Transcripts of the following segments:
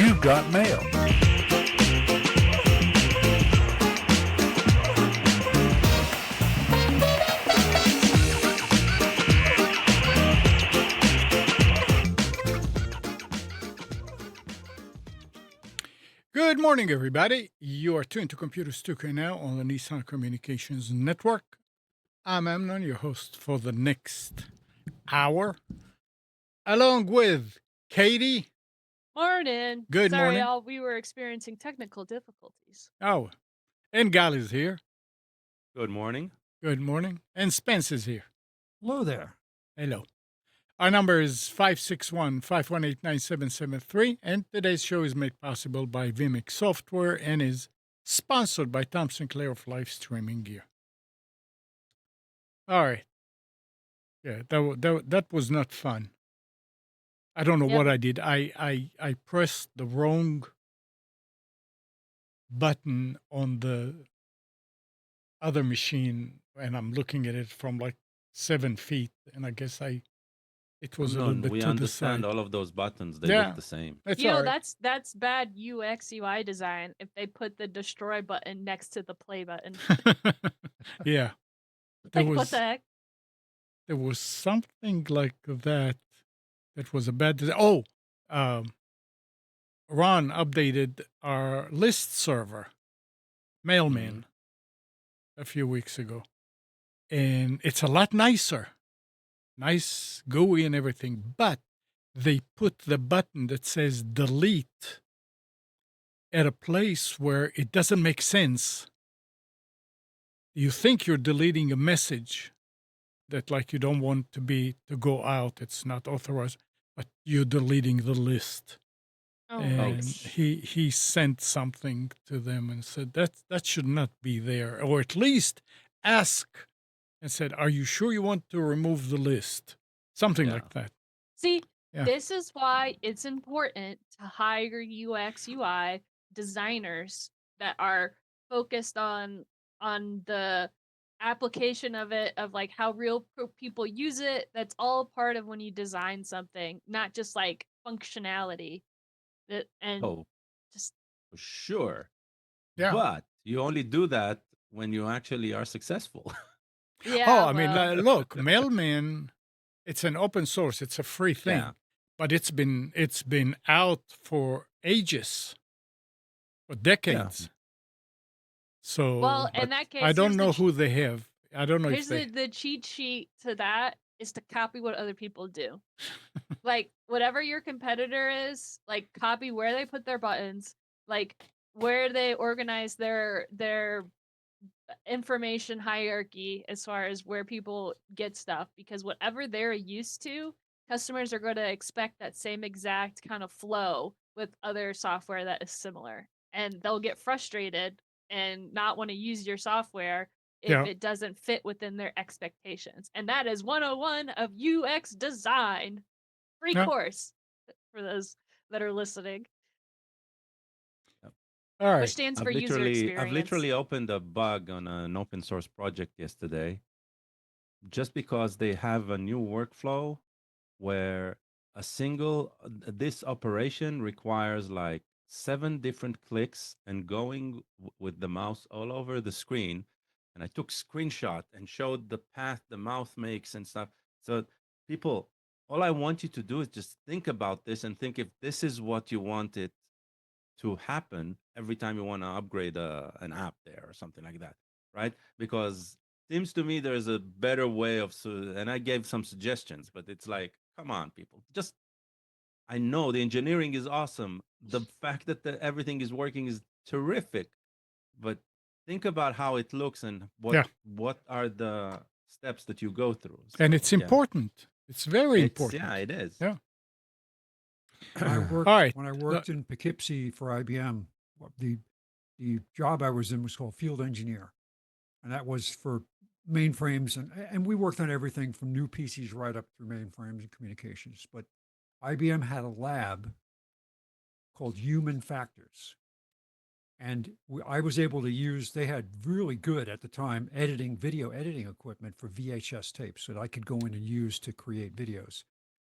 You got mail. Good morning, everybody. You are tuned to Computers 2K now on the Nissan Communications Network. I'm Amnon, your host for the next hour, along with Katie. Morning. Good Sorry, morning. y'all. We were experiencing technical difficulties. Oh, and Gal is here. Good morning. Good morning. And Spence is here. Hello there. Hello. Our number is 561-518-9773, and today's show is made possible by Vimix Software and is sponsored by Tom Sinclair of Live Streaming Gear. All right. Yeah, that was not fun. I don't know what I did. I pressed the wrong button on the other machine, and I'm looking at it from like 7 feet, and I guess it was a little bit We to the understand side. all of those buttons. They Yeah. look the same. That's You all know, right. that's bad UX UI design if they put the destroy button next to the play button. Yeah. Like, what the heck? There was something like that was a bad design. Oh, Ron updated our list server, Mailman, a few weeks ago. And it's a lot nicer. Nice GUI and everything. But they put the button that says delete at a place where it doesn't make sense. You think you're deleting a message that like you don't want to go out, it's not authorized, but you're deleting the list. Oh, And yikes. he sent something to them and said that should not be there, or at least ask and said, "Are you sure you want to remove the list?" Something like that. See, Yeah. this is why it's important to hire UX UI designers that are focused on the application of it, of like how real people use it. That's all part of when you design something, not just like functionality. And just for sure. Yeah. But you only do that when you actually are successful. yeah. Oh, I mean, look, Mailman, it's an open source, it's a free thing, but it's been out for ages, for decades. So, well, in that case, I don't know who they have. I don't know here's if the cheat sheet to that is to copy what other people do. Like, whatever your competitor is, like, copy where they put their buttons, like where they organize their information hierarchy as far as where people get stuff, because whatever they're used to, customers are going to expect that same exact kind of flow with other software that is similar, and they'll get frustrated and not want to use your software if it doesn't fit within their expectations. And that is 101 of UX design. Free course for those that are listening. All right. Which stands for user experience. I've literally opened a bug on an open source project yesterday, just because they have a new workflow where this operation requires like 7 different clicks and going with the mouse all over the screen. And I took screenshot and showed the path the mouse makes and stuff. So people, all I want you to do is just think about this and think if this is what you want it to happen every time you want to upgrade an app there or something like that, right? Because seems to me there's a better way of, and I gave some suggestions, but it's like, come on, people, just, I know the engineering is awesome. The fact that everything is working is terrific, but think about how it looks and what are the steps that you go through. And it's important. It's very important. Yeah, it is. Yeah. When I worked in Poughkeepsie for IBM, the job I was in was called field engineer, and that was for mainframes, and we worked on everything from new PCs right up through mainframes and communications. But IBM had a lab called Human Factors, and I was able to use. They had really good at the time video editing equipment for VHS tapes that I could go in and use to create videos.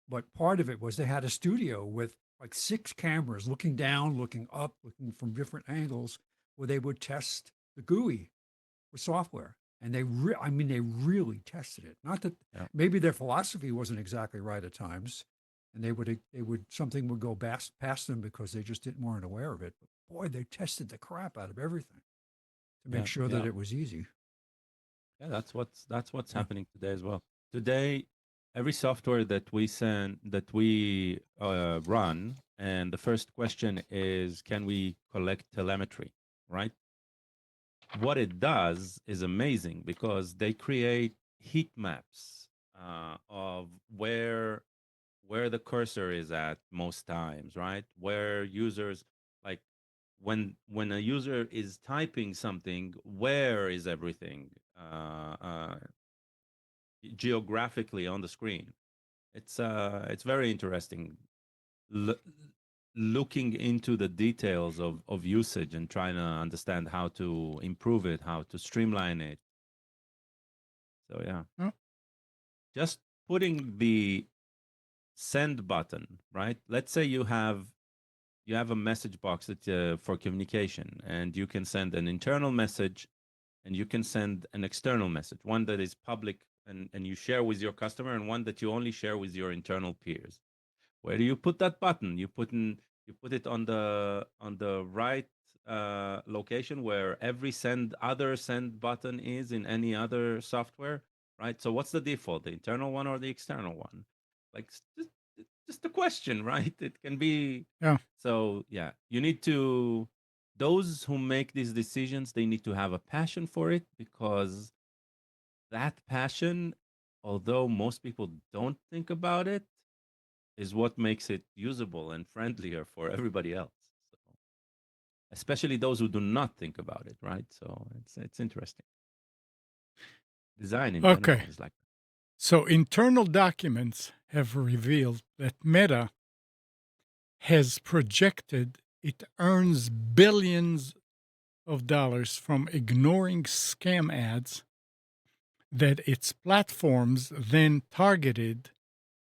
But part of it was they had a studio with like 6 cameras looking down, looking up, looking from different angles, where they would test the GUI for software. And they really tested it. Not that Yeah. maybe their philosophy wasn't exactly right at times, and something would go past them because they just weren't aware of it. But boy, they tested the crap out of everything to make Yeah. sure Yeah. that it was easy. Yeah, that's what's Yeah. happening today as well. Today, every software that we run, and the first question is, can we collect telemetry, right? What it does is amazing because they create heat maps of where the cursor is at most times, right? Where users, like, when a user is typing something, where is everything geographically on the screen? It's very interesting. L- Looking into the details of usage and trying to understand how to improve it, how to streamline it. So yeah, Oh. just putting the send button, right? Let's say you have a message box that for communication, and you can send an internal message and you can send an external message, one that is public and you share with your customer, and one that you only share with your internal peers. Where do you put that button? You put it on the right location where every other send button is in any other software, right? So what's the default, the internal one or the external one? Like, just a question, right? It can be. Yeah. So yeah, you need to. Those who make these decisions, they need to have a passion for it, because that passion, although most people don't think about it, is what makes it usable and friendlier for everybody else. So, especially those who do not think about it, right? So it's interesting. Design in general Okay. is like that. So internal documents have revealed that Meta has projected it earns billions of dollars from ignoring scam ads that its platforms then targeted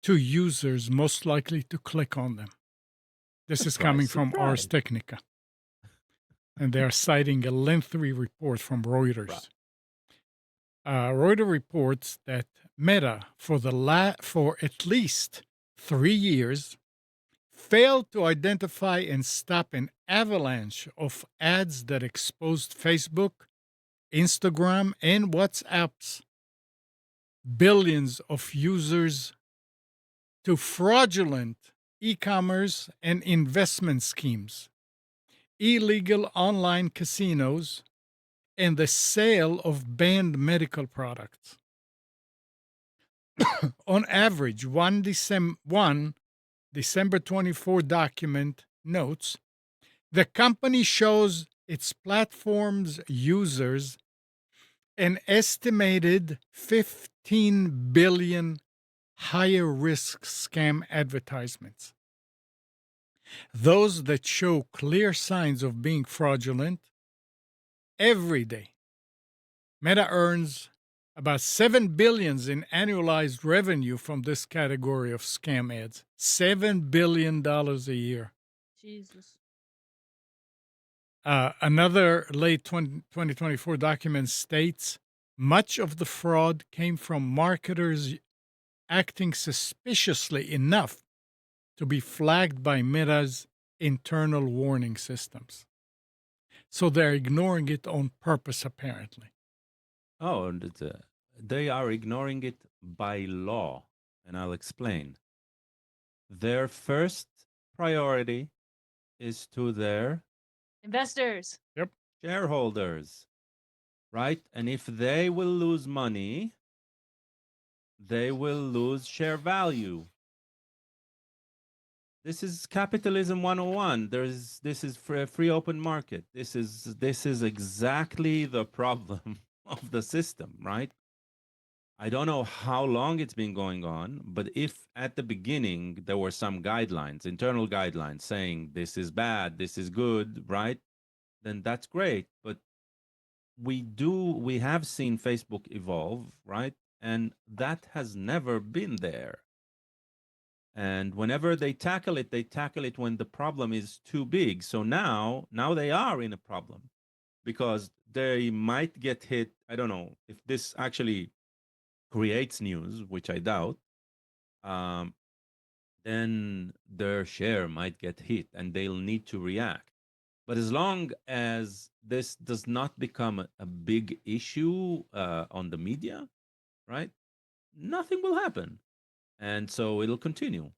to users most likely to click on them. This is Surprise, coming from Ars surprise. Technica, and they are citing a lengthy report from Reuters. Reuters reports that Meta, for at least 3 years, failed to identify and stop an avalanche of ads that exposed Facebook, Instagram, and WhatsApp's billions of users to fraudulent e-commerce and investment schemes, illegal online casinos, and the sale of banned medical products. On average, one December 24 document notes the company shows its platform's users an estimated 15 billion higher risk scam advertisements. Those that show clear signs of being fraudulent every day. Meta earns about $7 billion in annualized revenue from this category of scam ads. $7 billion a year. Jesus. Another late 2024 document states much of the fraud came from marketers acting suspiciously enough to be flagged by Meta's internal warning systems. So they're ignoring it on purpose, apparently. Oh, and they are ignoring it by law, and I'll explain. Their first priority is to their Investors. shareholders, right? And if they will lose money, they will lose share value. This is capitalism 101. This is free open market. This is exactly the problem of the system, right? I don't know how long it's been going on, but if at the beginning there were some guidelines, internal guidelines saying this is bad, this is good, right? Then that's great. But we have seen Facebook evolve, right? And that has never been there. And whenever they tackle it when the problem is too big. So now they are in a problem because they might get hit. I don't know if this actually creates news, which I doubt. Um, then their share might get hit and they'll need to react. But as long as this does not become a big issue on the media, right, nothing will happen. And so it'll continue.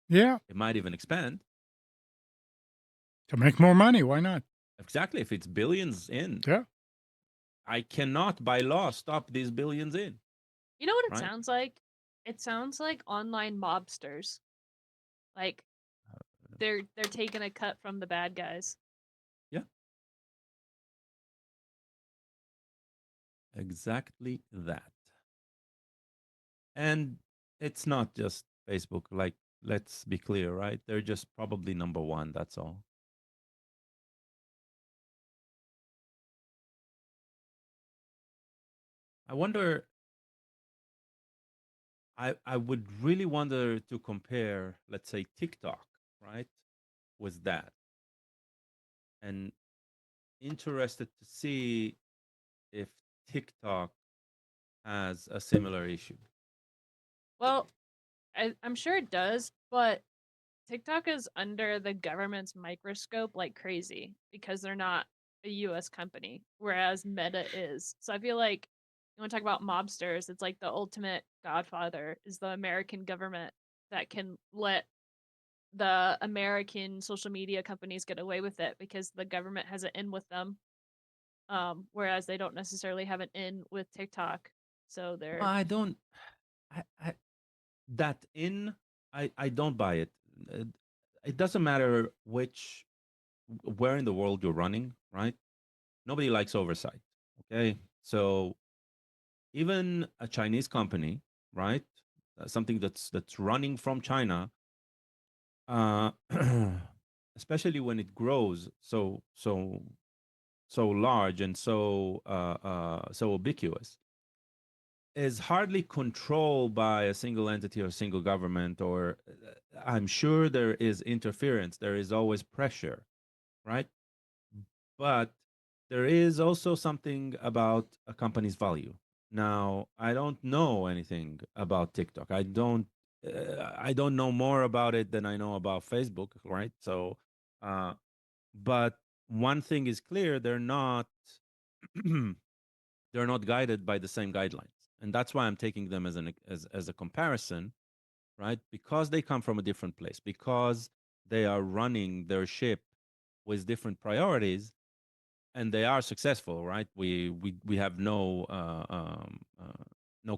Yeah, It might even expand. to make more money. Why not? Exactly. If it's billions in, Yeah. I cannot by law stop these billions in, You know what it right? sounds like? It sounds like online mobsters. Like they're taking a cut from the bad guys. Yeah. Exactly that. And it's not just Facebook. Like, let's be clear, right? They're just probably number one. That's all. I wonder. I would really wonder to compare, let's say, TikTok, right, with that, and interested to see if TikTok has a similar issue. Well, I'm sure it does, but TikTok is under the government's microscope like crazy because they're not a US company, whereas Meta is. So I feel like you want to talk about mobsters, it's like the ultimate godfather is the American government that can let the American social media companies get away with it because the government has an in with them. Whereas they don't necessarily have an in with TikTok. So they're I don't. I that in I don't buy it. Uh, It doesn't matter where in the world you're running, right? Nobody likes oversight. Okay, so even a Chinese company, right? Something that's running from China, uh, especially when it grows so large and so ubiquitous, is hardly controlled by a single entity or a single government. Or I'm sure there is interference. There is always pressure, right? But there is also something about a company's value. Now, I don't know anything about TikTok. I don't know more about it than I know about Facebook, right? So, uh, but one thing is clear: they're not guided by the same guidelines, and that's why I'm taking them as a comparison, right? Because they come from a different place, because they are running their ship with different priorities, and they are successful, right? We have no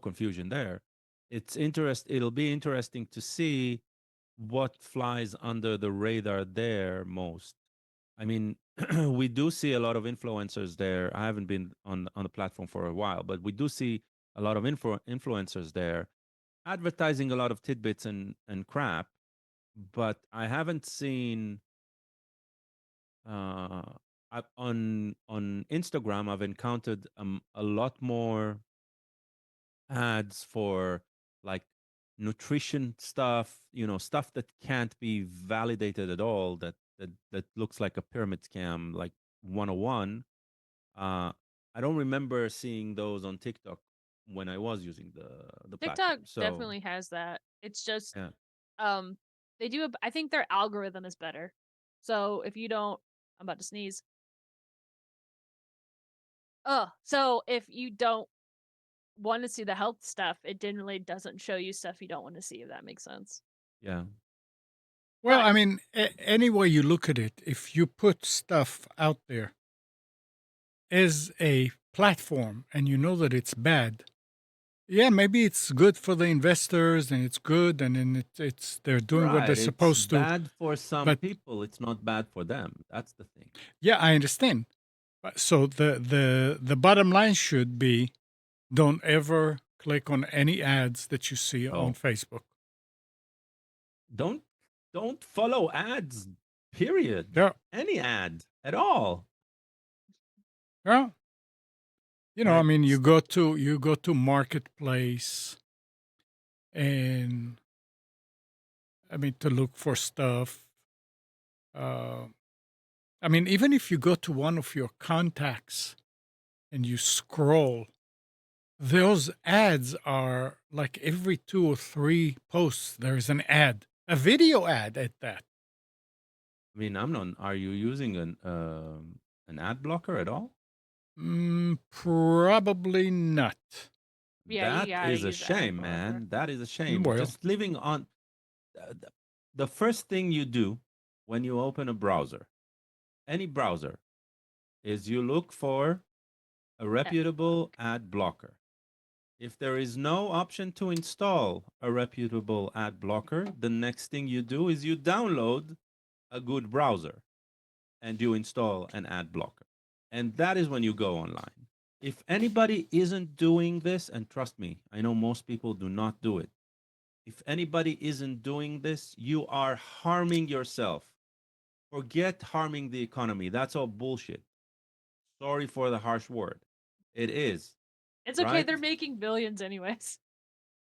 confusion there. It'll be interesting to see what flies under the radar there most. I mean, we do see a lot of influencers there. I haven't been on the platform for a while, but we do see a lot of influencers there advertising a lot of tidbits and crap. But I haven't seen uh, on Instagram. I've encountered a lot more ads for like nutrition stuff, stuff that can't be validated at all. That looks like a pyramid scam, like 101. Uh, I don't remember seeing those on TikTok when I was using the TikTok platform. So definitely has that. It's just yeah, um they do I think their algorithm is better. So if you don't I'm about to sneeze. So if you don't want to see the health stuff, it generally doesn't show you stuff you don't want to see, if that makes sense. yeah, Well, But I mean, any way you look at it, if you put stuff out there as a platform and you know that it's bad, yeah, maybe it's good for the investors and it's good and then it's they're doing what they're right. It's supposed to. bad for some But people. It's not bad for them. That's the thing. yeah, I understand. But so the bottom line should be don't ever click on any ads that you see on Oh, Facebook. don't don't follow ads. Period. Yeah. Any ad at all. Yeah. I Right. mean, you go to marketplace and I mean, to look for stuff. I mean, even if you go to one of your contacts and you scroll, those ads are like every 2 or 3 posts, there's an ad, a video ad at that. I mean, I'm not. Are you using an ad blocker at all? Probably not. Yeah, you That gotta is a use an ad shame, blocker. man. That is a shame. Well, Just living on the first thing you do when you open a browser, any browser, is you look for a reputable ad blocker. If there is no option to install a reputable ad blocker, the next thing you do is you download a good browser and you install an ad blocker. And that is when you go online. If anybody isn't doing this, and trust me, I know most people do not do it. If anybody isn't doing this, you are harming yourself. Forget harming the economy. That's all bullshit. Sorry for the harsh word. It is, It's okay, right? they're making billions anyways.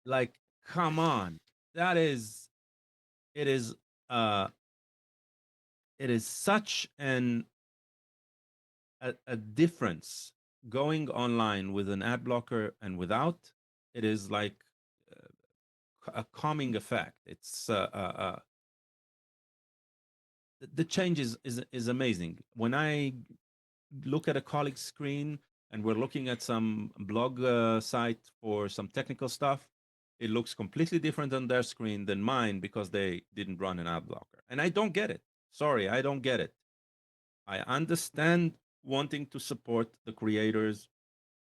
Like, come on. That is, it is, uh, it is such a difference going online with an ad blocker and without. It is like a calming effect. It's the change is amazing. When I look at a colleague's screen and we're looking at some blog site for some technical stuff, it looks completely different on their screen than mine because they didn't run an ad blocker. And I don't get it. Sorry, I don't get it. I understand wanting to support the creators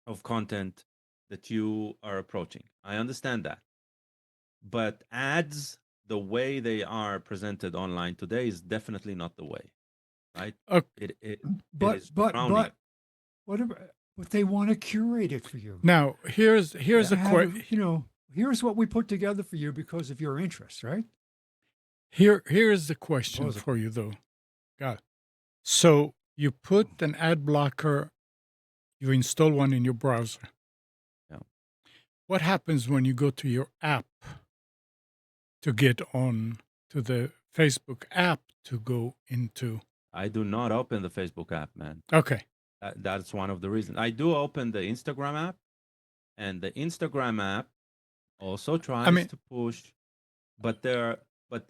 of content that you are approaching. I understand that. But ads, the way they are presented online today, is definitely not the way, right? okay. It But is drowning. whatever. But they want to curate it for you. Now, here's Yeah. a question. Here's what we put together for you because of your interests, right? Here's the question Suppose it. for you, though. God. So you put an ad blocker, you install one in your browser. Yeah. What happens when you go to your app to get on to the Facebook app to go into? I do not open the Facebook app, man. Okay. That's one of the reasons. I do open the Instagram app, and the Instagram app also tries to push, but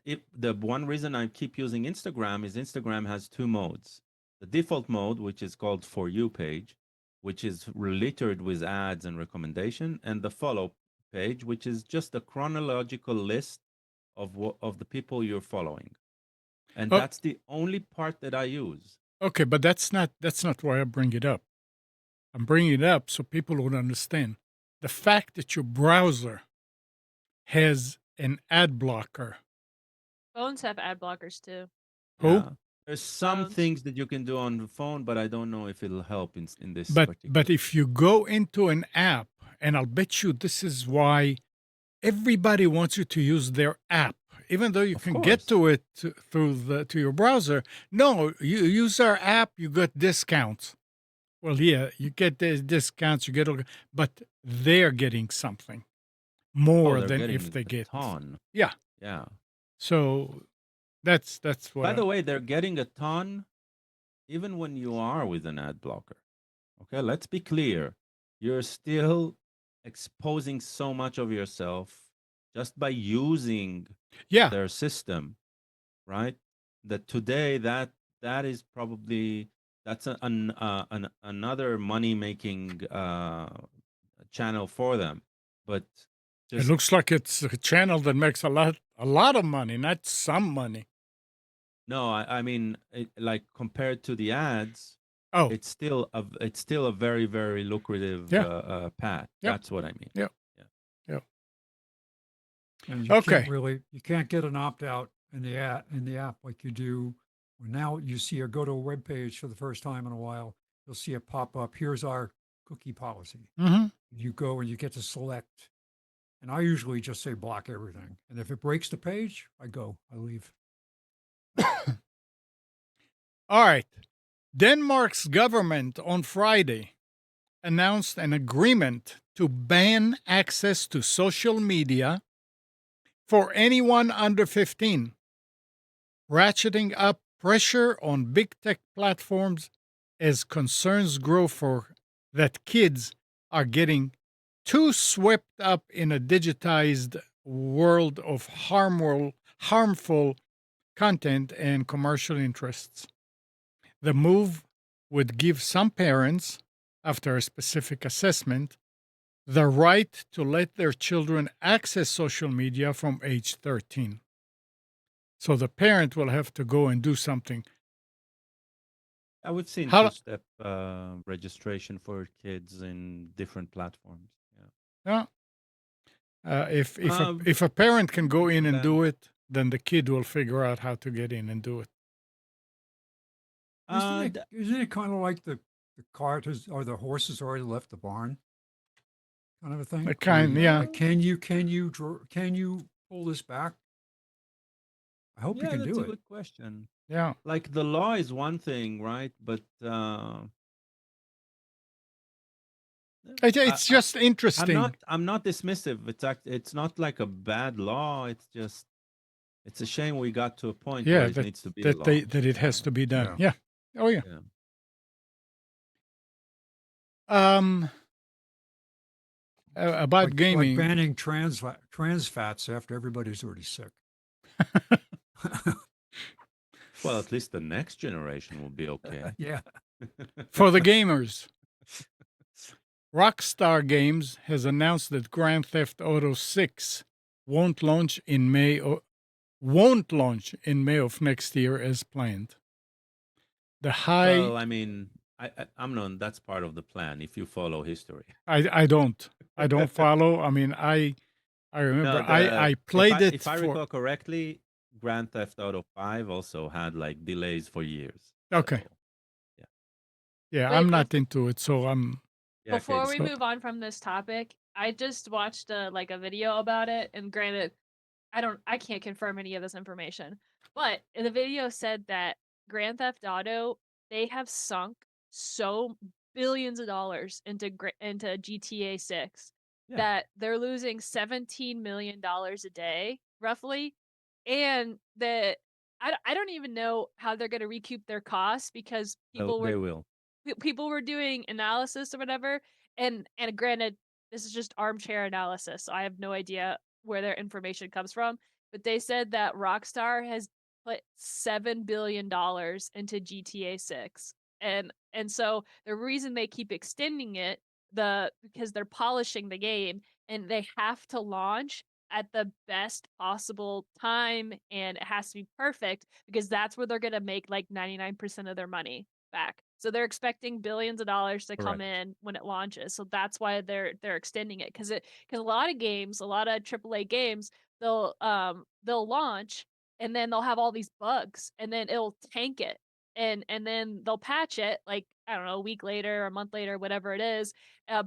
if the one reason I keep using Instagram is Instagram has 2 modes. The default mode, which is called For You page, which is littered with ads and recommendation, and the follow page, which is just a chronological list of the people you're following. And Oh, that's the only part that I use. okay, but that's not why I bring it up. I'm bringing it up so people would understand the fact that your browser has an ad blocker. Phones have ad blockers too. Who? Yeah. There's some Phones. things that you can do on the phone, but I don't know if it'll help in this But particular. if you go into an app, and I'll bet you this is why everybody wants you to use their app, even though you Of can get course. to it to your browser. No, you use our app, you get discounts. Well, yeah, you get the discounts, you get, but they're getting something Oh, more they're than getting if they a get. ton. Yeah. Yeah. So that's what. By the way, they're getting a ton even when you are with an ad blocker. Okay, let's be clear. You're still exposing so much of yourself just by using Yeah. their system, right? That today that is probably that's another money making channel for them. But It just looks like it's a channel that makes a lot of money, not some money. no, I mean like compared to the ads, Oh, it's still a very very lucrative yeah. path. Yep. That's what I mean. Yep. Yeah. Yep. And you Okay. can't get an opt out in the app like you do. Well, now you see or go to a web page for the first time in a while, you'll see a pop up. Here's our cookie policy. Mm-hmm. You go and you get to select. And I usually just say block everything. And if it breaks the page, I leave. All right. Denmark's government on Friday announced an agreement to ban access to social media for anyone under 15, ratcheting up pressure on big tech platforms as concerns grow for that kids are getting too swept up in a digitized world of harmful content and commercial interests. The move would give some parents, after a specific assessment, the right to let their children access social media from age 13. So the parent will have to go and do something. We've seen How, two-step registration for kids in different platforms. Yeah. yeah, Um, if a parent can go in and then, do it, then the kid will figure out how to get in and do it. Isn't it kind of like the cart has, or the horse has already left the barn, kind of a thing? Yeah, Like, can you pull this back? I hope you yeah, can that's do a it. good question. yeah. Like the law is one thing, right? But It's just interesting. I'm not dismissive. It's not like a bad law. It's just it's a shame we got to a point where Yeah, it needs to be a law. that it has to be done. Yeah. Yeah. Oh yeah. Yeah. Um, about Like gaming. banning trans fats after everybody's already sick. Well, at least the next generation will be okay. Yeah. For the gamers, Rockstar Games has announced that Grand Theft Auto 6 won't launch in May of next year as planned. The high Well, I mean, I'm not. That's part of the plan. If you follow history, I don't follow. I mean, I remember no, the I played it if I for recall correctly, Grand Theft Auto 5 also had like delays for years. okay. So Yeah, Wait, I'm not into it, so I'm yeah, before Katie. we So- move on from this topic, I just watched a video about it, and granted, I can't confirm any of this information, but the video said that Grand Theft Auto, they have sunk so billions of dollars into GTA 6 Yeah. that they're losing $17 million a day roughly, and that I don't even know how they're going to recoup their costs because Oh, they will. people were doing analysis or whatever, and granted, this is just armchair analysis, so I have no idea where their information comes from, but they said that Rockstar has put $7 billion into GTA 6. And so the reason they keep extending it, because they're polishing the game and they have to launch at the best possible time and it has to be perfect because that's where they're going to make like 99% of their money back. So they're expecting billions of dollars to come Correct. in when it launches. So that's why they're extending it because a lot of games, a lot of AAA games, they'll launch and then they'll have all these bugs and then it'll tank it. And then they'll patch it like I don't know a week later or a month later whatever it is,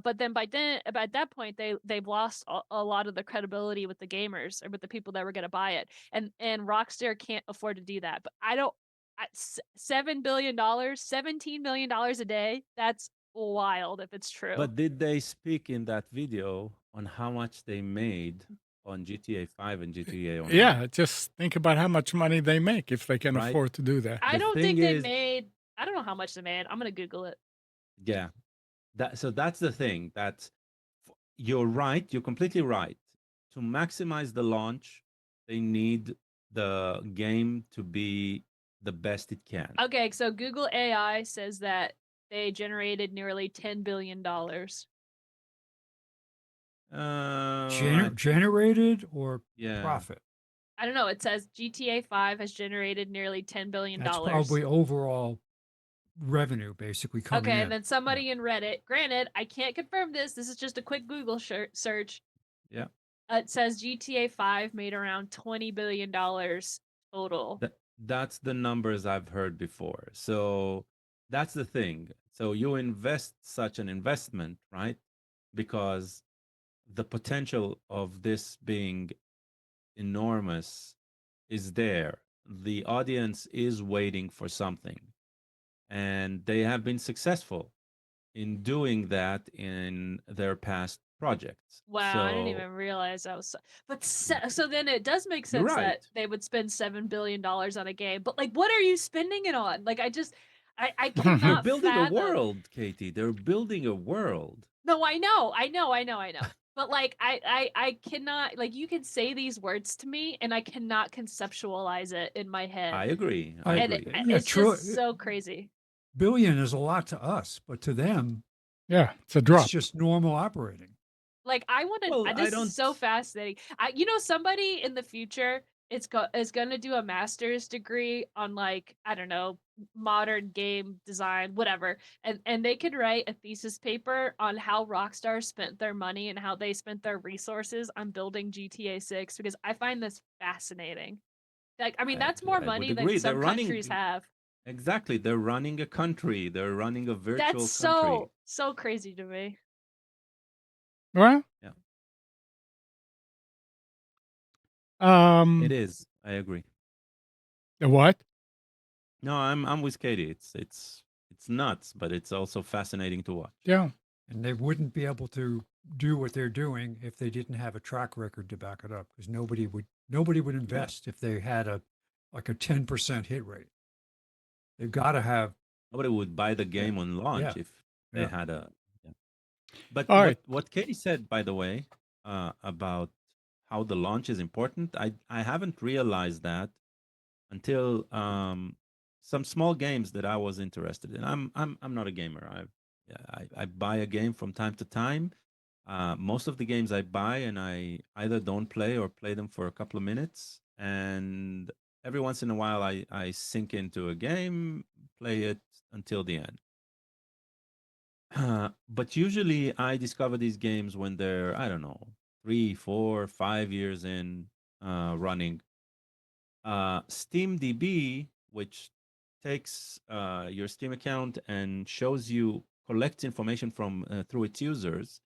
but then at that point they've lost a lot of the credibility with the gamers or with the people that were going to buy it, and Rockstar can't afford to do that. But I don't $7 billion, $17 million a day. That's wild if it's true. But did they speak in that video on how much they made on GTA 5 and GTA Online? yeah, just think about how much money they make if they can Right. afford to do that. I The don't thing think they is- made. I don't know how much they made. I'm gonna Google it. Yeah. So that's the thing. You're right. You're completely right. To maximize the launch, they need the game to be the best it can. Okay, so Google AI says that they generated nearly $10 billion. Generated or Yeah. profit? I don't know. It says GTA 5 has generated nearly $10 billion. That's probably overall revenue basically coming Okay, in. and then somebody in Reddit. Granted, I can't confirm this. This is just a quick Google search. Yeah. It says GTA 5 made around $20 billion total. That's the numbers I've heard before. So that's the thing. So you invest such an investment, right? Because the potential of this being enormous is there. The audience is waiting for something. And they have been successful in doing that in their past projects. Wow, I didn't So even realize that was but so then it does make you're sense right. that they would spend $7 billion on a game, but, like, what are you spending it on? Like, I They're cannot building a fathom. world, Katie. They're building a world. No, I know. But, like, I cannot like, you can say these words to me, and I cannot conceptualize it in my I head, agree. I I and agree. yeah, it's just so crazy. billion is a lot to us, but to them, Yeah, it's a it's drop. just normal operating. Like, I wanna Well, I this is don't. so fascinating. Somebody in the future is gonna do a master's degree on, like, I don't know, modern game design, whatever, and they could write a thesis paper on how Rockstar spent their money and how they spent their resources on building GTA 6 because I find this fascinating. Like, I mean, that's more I would money than agree. They're some countries running have. exactly. They're running a country. They're running a That's virtual country. so crazy to me. Well, Yeah, it um, is. I agree. the what? No, I'm with Katie. It's nuts, but it's also fascinating to watch. Yeah. And they wouldn't be able to do what they're doing if they didn't have a track record to back it up, because nobody would Yeah. invest if they had a 10% hit rate. They've got to have Nobody would buy the yeah, game on yeah, launch if they yeah. had a. Yeah. But All right. what Katie said, by the way, about how the launch is important, I haven't realized that until some small games that I was interested in. I'm not a gamer. I buy a game from time to time. Most of the games I buy and I either don't play or play them for a couple of minutes. And every once in a while, I sink into a game, play it until the end. But usually I discover these games when they're, I don't know, 3, 4, 5 years in running. SteamDB, which takes your Steam account and shows you, collects information from through its users,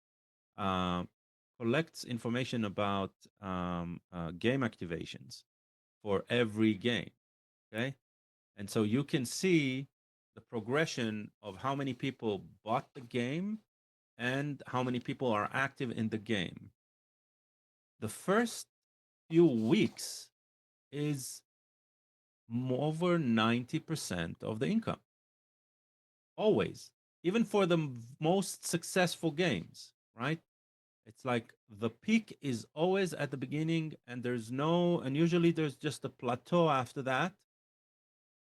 uh, collects information about game activations for every game. Okay, and so you can see the progression of how many people bought the game and how many people are active in the game. The first few weeks is over 90% of the income. Always. Even for the most successful games, right? It's like the peak is always at the beginning, and usually there's just a plateau after that.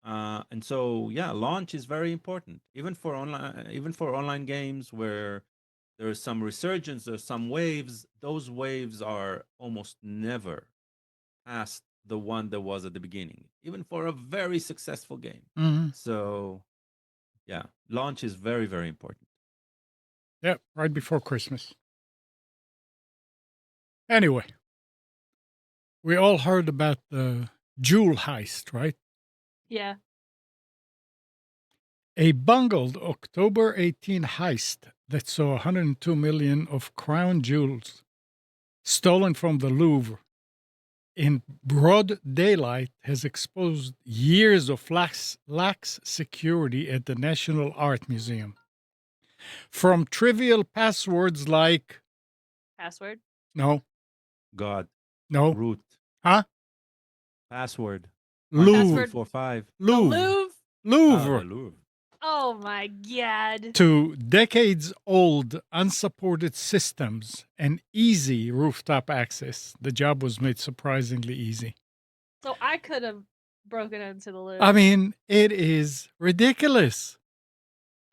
And so, yeah, launch is very important, even for online games where there's some resurgence, there's some waves. Those waves are almost never past the one that was at the beginning, even for a very successful game. Mm-hmm. So, yeah, launch is very, very important. Yeah, right before Christmas. Anyway, we all heard about the jewel heist, right? Yeah. A bungled October 18 heist that saw 102 million of crown jewels stolen from the Louvre in broad daylight has exposed years of lax security at the National Art Museum. From trivial passwords like Password. no, God, no, root, huh? password, one, two, three, Louvre, Password. four, five. The Louvre, Louvre. Oh, the Louvre, Louvre. Oh my god. to decades old unsupported systems and easy rooftop access. The job was made surprisingly easy. So I could have broken into the I Louvre. mean, it is ridiculous.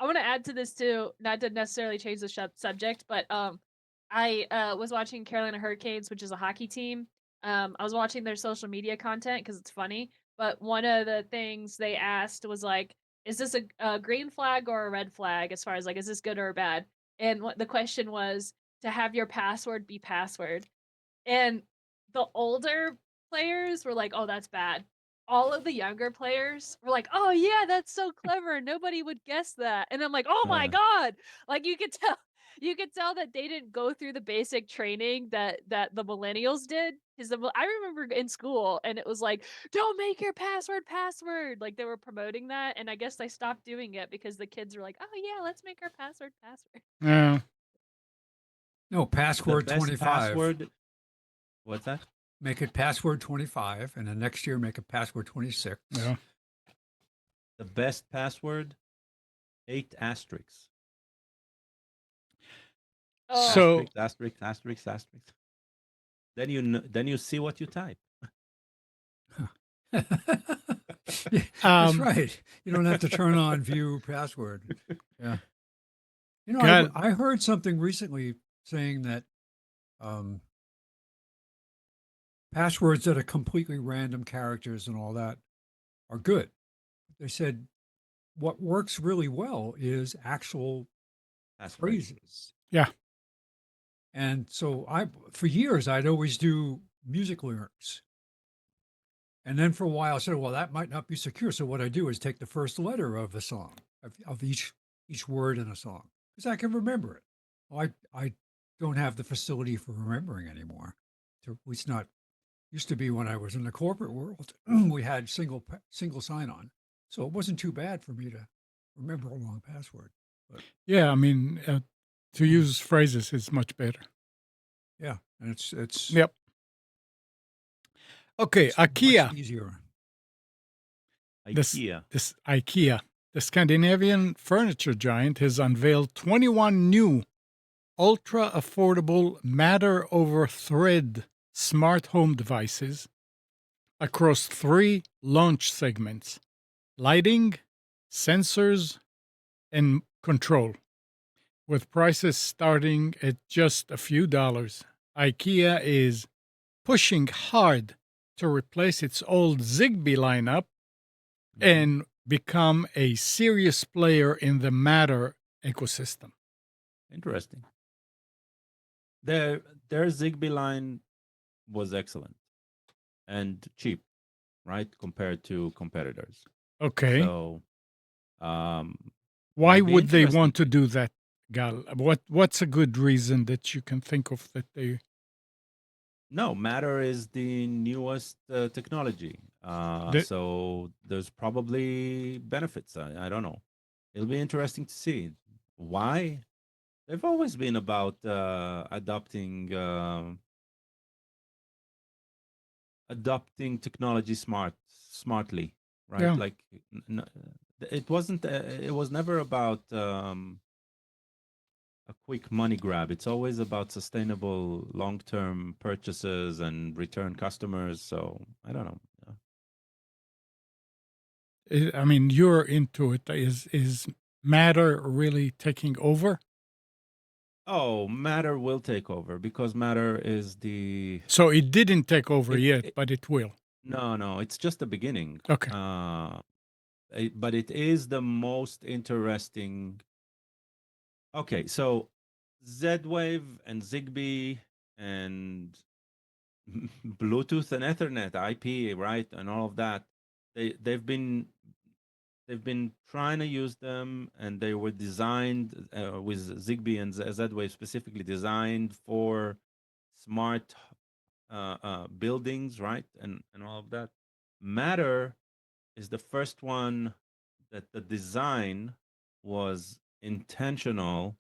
I want to add to this too, not to necessarily change the subject, but I was watching Carolina Hurricanes, which is a hockey team. I was watching their social media content because it's funny. But one of the things they asked was like, "Is this a green flag or a red flag? As far as like, is this good or bad?" And what the question was to have your password be password. And the older players were like, "Oh, that's bad." All of the younger players were like, "Oh yeah, that's so clever. Nobody would guess that." And I'm like, "Oh my Uh, god." Like you could tell that they didn't go through the basic training that the millennials did. Cuz I remember in school and it was like, "Don't make your password password." Like they were promoting that and I guess they stopped doing it because the kids were like, "Oh yeah, let's make our password password." Yeah. No, The password best 25. password. What's that? Make it password 25, and the next year make it password 26. Yeah. The best password. 8 asterisks. Oh, So Asterisk. Then you see what you type. Yeah, that's right. You don't have to turn on view password. Yeah. You know, God, I heard something recently saying that passwords that are completely random characters and all that are good. They said what works really well is actual That's right. phrases. yeah. And so for years, I'd always do music lyrics. And then for a while, I said, well, that might not be secure. So what I do is take the first letter of a song, of each word in a song, because I can remember it. Well, I don't have the facility for remembering anymore. At least not used to be when I was in the corporate world. We had single sign on, so it wasn't too bad for me to remember a long password. But Yeah, I mean, to use phrases is much better. yeah, and it's Yep. Okay, it's much IKEA. easier. This IKEA. this IKEA, the Scandinavian furniture giant, has unveiled 21 new ultra affordable matter over thread smart home devices across 3 launch segments: lighting, sensors, and control, with prices starting at just a few dollars. IKEA is pushing hard to replace its old Zigbee lineup Mhm. and become a serious player in the Matter ecosystem. Interesting. Their Zigbee line was excellent and cheap, right, compared to competitors. Okay. So um, Why might be would they interesting. want to do that, Gal? What's a good reason that you can think of that they No, Matter is the newest technology. that So there's probably benefits. I don't know. It'll be interesting to see. Why? They've always been about adopting technology smartly, right? yeah. Like it wasn't. It was never about a quick money grab. It's always about sustainable long-term purchases and return customers. So I don't know. I mean, you're into it. Is Matter really taking over? Oh, Matter will take over because Matter is the So it didn't take over it, yet, it but it will. no, it's just the beginning. Okay. But it is the most interesting. Okay, so Z-Wave and Zigbee and Bluetooth and Ethernet, IP, right, and all of that. They've been trying to use them, and they were designed with Zigbee and Z-Wave specifically designed for smart buildings, right, and all of that. Matter is the first one that the design was intentional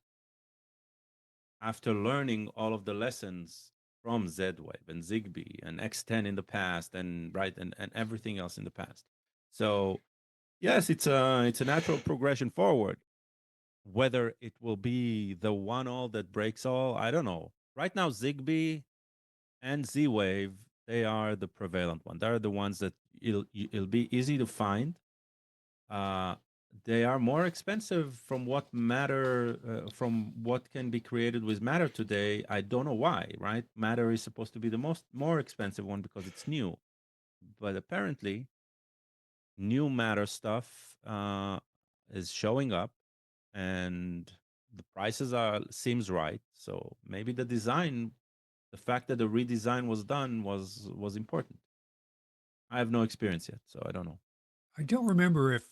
after learning all of the lessons from Z-Wave and Zigbee and X10 in the past and right and everything else in the past. So yes, it's a natural progression forward. Whether it will be the one all that breaks all, I don't know. Right now, Zigbee and Z-Wave, they are the prevalent one. They're the ones that it'll be easy to find. Uh, they are more expensive from what can be created with Matter today. I don't know why, right? Matter is supposed to be the more expensive one because it's new, but apparently new Matter stuff is showing up, and the prices are seems right. So maybe the fact that the redesign was done was important. I have no experience yet, so I don't know. I don't remember if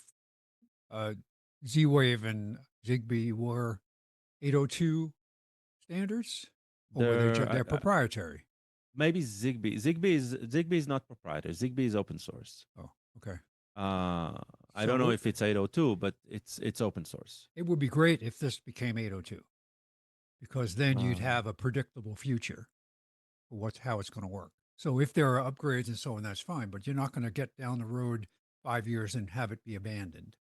uh, Z-Wave and Zigbee were 802 standards, or were they There, they're proprietary? maybe Zigbee. Zigbee is not proprietary. Zigbee is open source. Oh, okay. Uh, I don't know So if it's 802, but it's open source. it would be great if this became 802. because then you'd Uh, have a predictable future for how it's going to work. So if there are upgrades and so on, that's fine, but you're not going to get down the road 5 years and have it be abandoned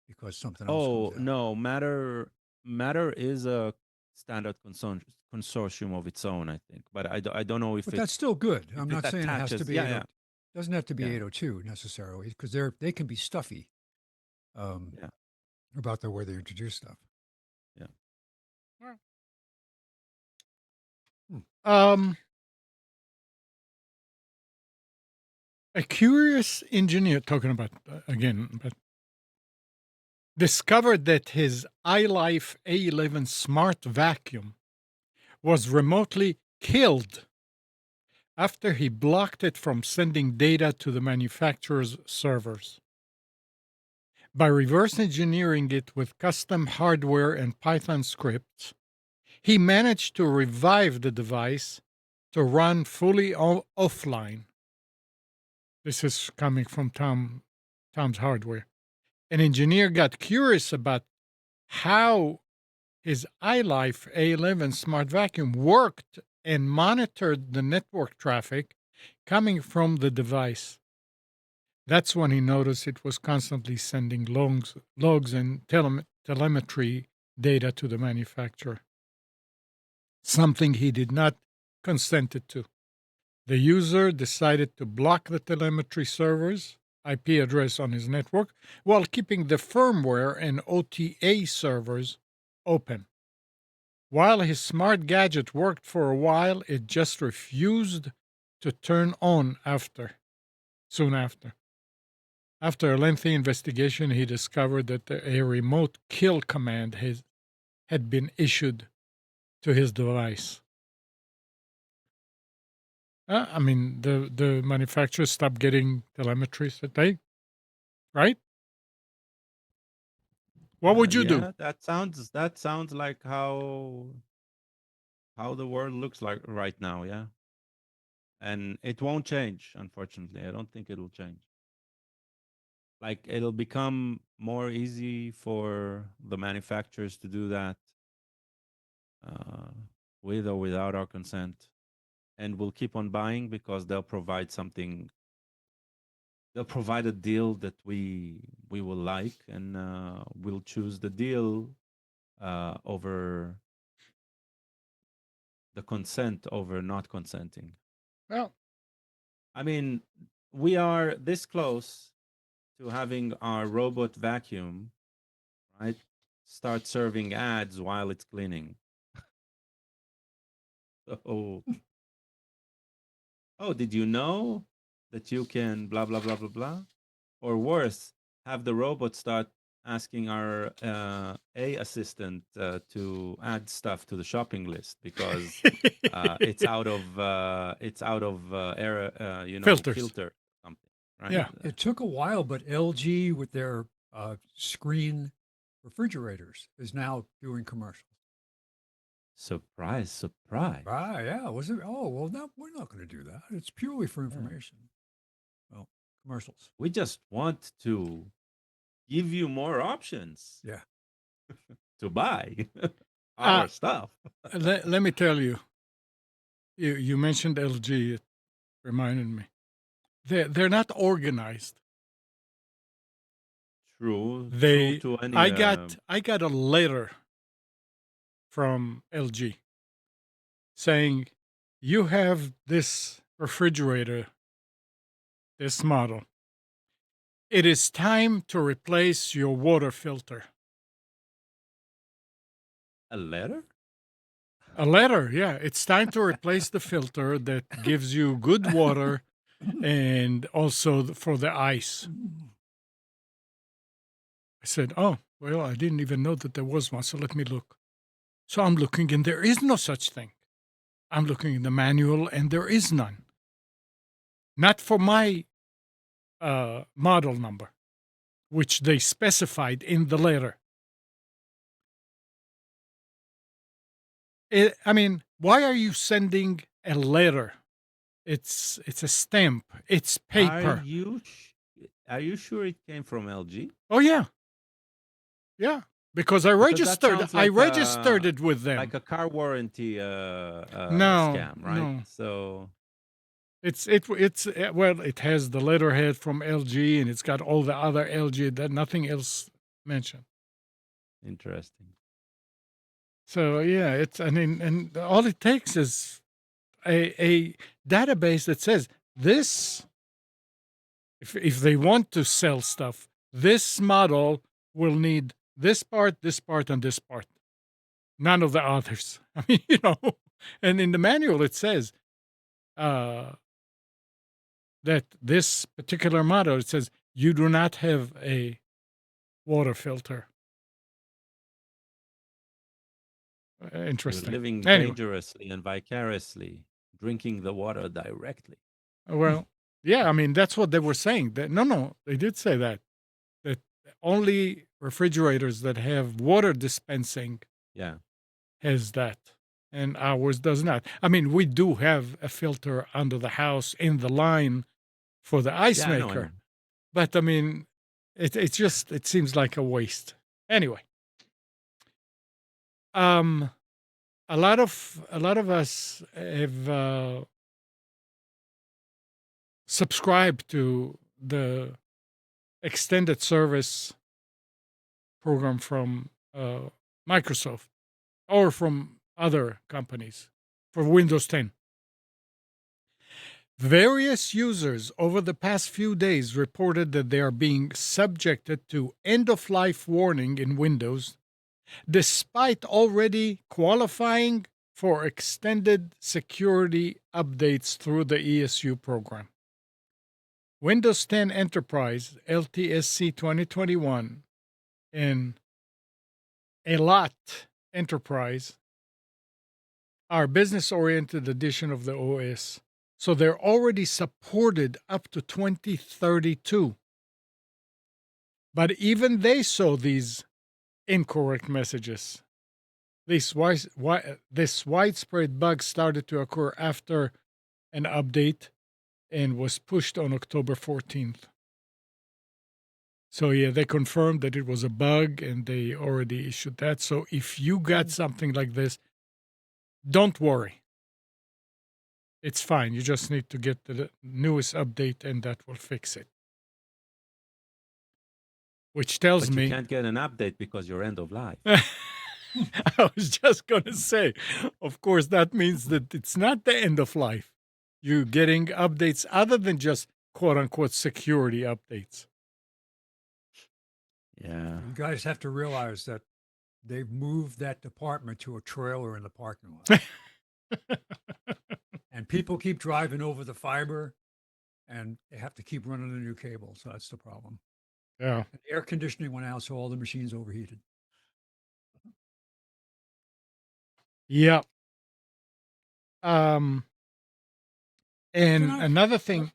because something else comes oh out. no, Matter is a standard consortium of its own, I think. But I don't know But that's still good. I'm if it not saying it has to attaches. be Yeah, yeah, 80. Doesn't have to be yeah, 802 necessarily, because they can be stuffy um, yeah, about the way they introduce stuff. yeah. Um, a curious engineer, talking about again, but discovered that his iLife A11 smart vacuum was remotely killed after he blocked it from sending data to the manufacturer's servers. By reverse engineering it with custom hardware and Python scripts, he managed to revive the device to run fully offline. This is coming from Tom's Hardware. An engineer got curious about how his iLife A11 smart vacuum worked and monitored the network traffic coming from the device. That's when he noticed it was constantly sending logs and telemetry data to the manufacturer, something he did not consent to. The user decided to block the telemetry server's IP address on his network while keeping the firmware and OTA servers open. While his smart gadget worked for a while, it just refused to turn on soon after. After a lengthy investigation, he discovered that a remote kill command had been issued to his device. I mean, the manufacturer stopped getting telemetry, said they, right? What would you do? Yeah, that sounds like how the world looks like right now. Yeah, and it won't change. Unfortunately, I don't think it'll change. Like it'll become more easy for the manufacturers to do that uh, with or without our consent, and we'll keep on buying because they'll provide something. They'll provide a deal that we will like, and we'll choose the deal over the consent over not consenting. Well, I mean, we are this close to having our robot vacuum, right, start serving ads while it's cleaning. Oh, oh, did you know that you can blah blah blah blah blah? Or worse, have the robot start asking our A assistant to add stuff to the shopping list because it's out of error, filters. filter something, right? Yeah. It took a while, but LG with their screen refrigerators is now doing commercials. Surprise, surprise. Yeah. Was it? Oh, well, no, we're not going to do that. It's purely for Yeah. information. Well, commercials. We just want to give you more options Yeah. to buy Uh, our stuff. let me tell you, you mentioned LG. It reminded me. They're not organized. True They to any. I got a letter from LG saying you have this refrigerator, this model. It is time to replace your water filter. A letter? A letter, yeah. It's time to replace the filter that gives you good water and also for the ice. I said, oh, well, I didn't even know that there was one, so let me look. So I'm looking, and there is no such thing. I'm looking in the manual, and there is none. Not for my model number, which they specified in the letter. I mean, why are you sending a letter? It's a stamp. It's paper. Are you sure it came from LG? Oh yeah, yeah. because I Because that sounds like registered it with them. like a car warranty No, scam, right? no. So It's well, it has the letterhead from LG, and it's got all the other LG that nothing else mentioned. interesting. So yeah, and all it takes is a database that says this. If they want to sell stuff, this model will need this part, and this part. None of the others. I mean, and in the manual it says that this particular model, it says you do not have a water filter. You're Interesting. living Anyway, dangerously and vicariously, drinking the water directly. well, yeah, I mean that's what they were saying. That no, they did say that only refrigerators that have water dispensing Yeah. has that, and ours does not. I mean, we do have a filter under the house in the line for the ice Yeah, I know. maker, but I mean, it seems like a waste. Anyway, a lot of us have subscribed to the extended service program from Microsoft or from other companies for Windows 10. Various users over the past few days reported that they are being subjected to end of life warning in Windows, despite already qualifying for extended security updates through the ESU program. Windows 10 Enterprise LTSC 2021 and a lot Enterprise are business-oriented edition of the OS. So they're already supported up to 2032. But even they saw these incorrect messages. This widespread bug started to occur after an update and was pushed on October 14th. So yeah, they confirmed that it was a bug and they already issued that. So if you got something like this, don't worry. It's fine. You just need to get the newest update and that will fix it. Which tells But me you can't get an update because you're end of life. I was just going to say, of course, that means that it's not the end of life. You're getting updates other than just quote unquote security updates. Yeah. You guys have to realize that they've moved that department to a trailer in the parking lot. And people keep driving over the fiber and they have to keep running a new cable. So that's the problem. Yeah. And air conditioning went out, so all the machines overheated. Yeah. And Can I- another thing.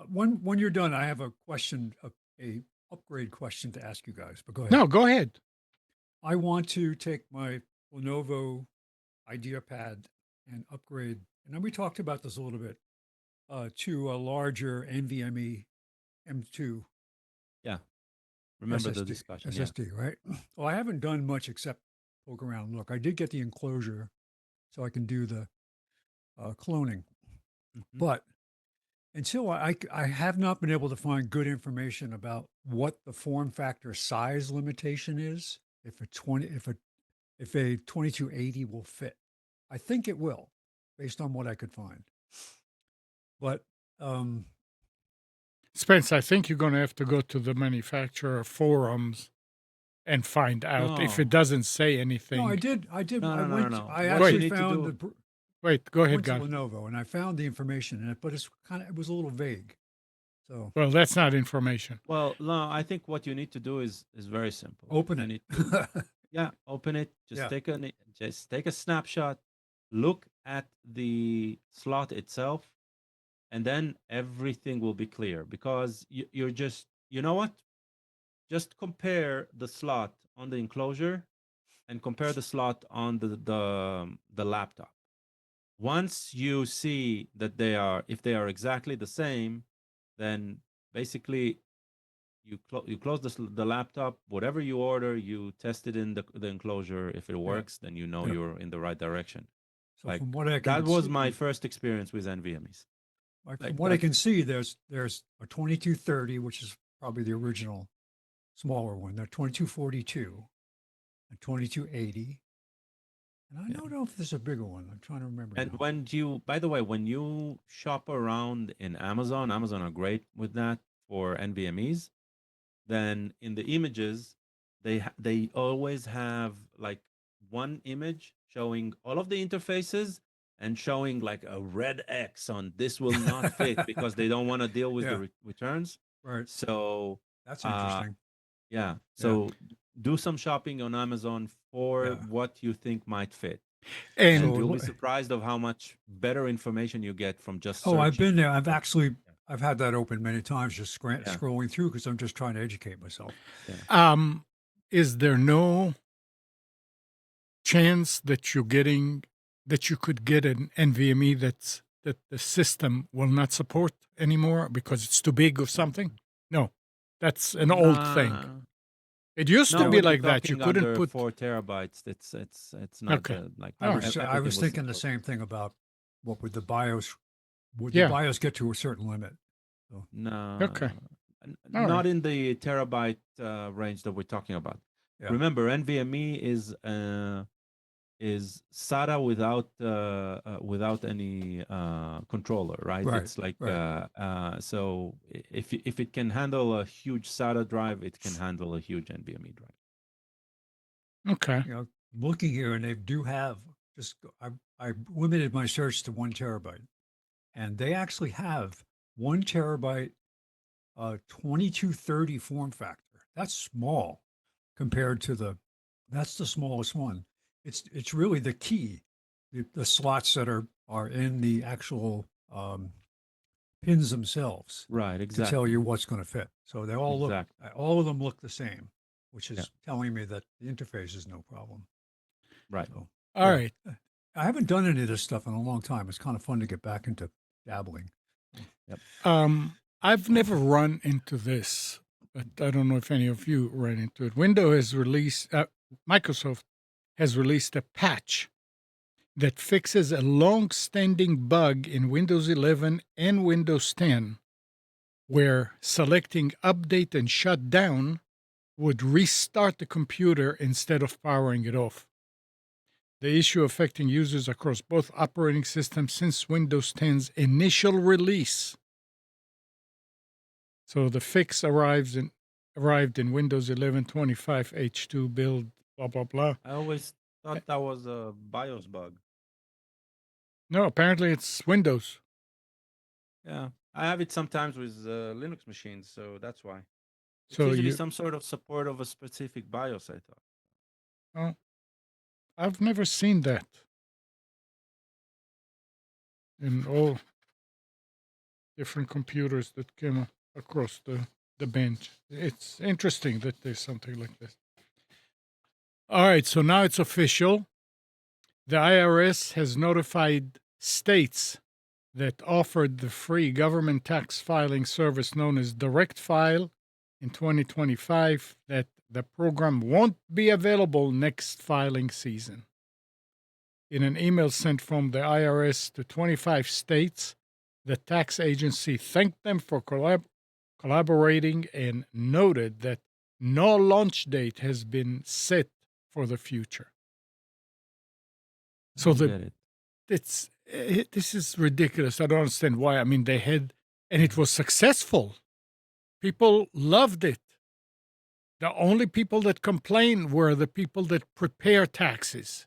When you're done, I have a question, a upgrade question to ask you guys. But go ahead. No, go ahead. I want to take my Lenovo IdeaPad and upgrade. And then we talked about this a little bit to a larger NVMe M2 Remember the SSD, discussion. Yeah. SSD, right? Well, I haven't done much except poke around. Look, I did get the enclosure so I can do the cloning, Mhm. but until I have not been able to find good information about what the form factor size limitation is. If a 2280 will fit, I think it will, based on what I could find. But Spence, I think you're going to have to go to the manufacturer forums and find out if it No. doesn't say anything. no, I did. No, I no, no, went. no. I What you actually need to found do- the. Wait, go ahead, Went to God. Lenovo and I found the information in it, but it's it was a little vague. So Well, that's not information. Well, no, I think what you need to do is very simple. open You it. need to, yeah, open it. Yeah. Just take a snapshot. Look at the slot itself, and then everything will be clear because you're just, you know what? Just compare the slot on the enclosure and compare the slot on the laptop. Once you see that if they are exactly the same, then basically you close the laptop. Whatever you order, you test it in the enclosure. If it works, then you know Yeah. you're in the right direction. So Like from what I can that was see, my first experience with NVMEs. like Like from what I that's can see, there's a 2230, which is probably the original smaller one. There 2242, a 2280, and I yeah. don't know if there's a bigger one. I'm trying to remember And now. when you, by the way, when you shop around in Amazon, Amazon are great with that for NVMEs. Then in the images, they always have like one image showing all of the interfaces and showing like a red X on this will not fit because they don't want to deal with the Yeah, returns. right. So That's uh, interesting. yeah, Yeah, so do some shopping on Amazon for yeah. what you think might fit, and And So, you'll be surprised of how much better information you get from just oh, I've searching. been there. I've Or- actually, I've had that open many times, just Yeah, scrolling through because I'm just trying to educate myself. yeah. is there no chance that you could get an NVMe that the system will not support anymore because it's too big or something? No, that's an old thing. Nah. It used to No, Yeah. be when you're like that. You talking couldn't under put. 4 terabytes, it's not Okay, like all right, I everything was was thinking the supported. same thing about what would the BIOS, would the yeah, BIOS get to a certain limit? So, okay, No, all right, not in the terabyte range that we're talking about. yeah, Remember, NVMe is SATA without any controller, right? right, It's like right. so if it can handle a huge SATA drive, it can handle a huge NVMe drive. okay. You know, looking here, and they do have I limited my search to 1 terabyte, and they actually have 1 terabyte, 2230 form factor. That's small compared to that's the smallest one. It's really the key, the slots that are in the actual pins themselves Right, to tell you exactly, what's going to fit. So exactly. all of them look the same, which Yeah, is telling me that the interface is no problem. right. So All yeah, right. I haven't done any of this stuff in a long time. It's kind of fun to get back into dabbling. Yep. I've never run into this, but I don't know if any of you ran into it. Microsoft has released a patch that fixes a long-standing bug in Windows 11 and Windows 10, where selecting update and shut down would restart the computer instead of powering it off. The issue affecting users across both operating systems since Windows 10's initial release. So the fix arrived in Windows 11 25 H2 build, blah blah blah. I always Uh, thought that was a BIOS bug. No, apparently it's Windows. Yeah, I have it sometimes with Linux machines, so that's why. It's So usually you, some sort of support of a specific BIOS, I thought. oh, I've never seen that in all different computers that came across the bench. It's interesting that there's something like this. All right, so now it's official. The IRS has notified states that offered the free government tax filing service known as Direct File in 2025 that the program won't be available next filing season. In an email sent from the IRS to 25 states, the tax agency thanked them for collaborating and noted that no launch date has been set for the future. I So don't get it. this is ridiculous. I don't understand why. I mean, they had, and it was successful. People loved it. The only people that complained were the people that prepare taxes.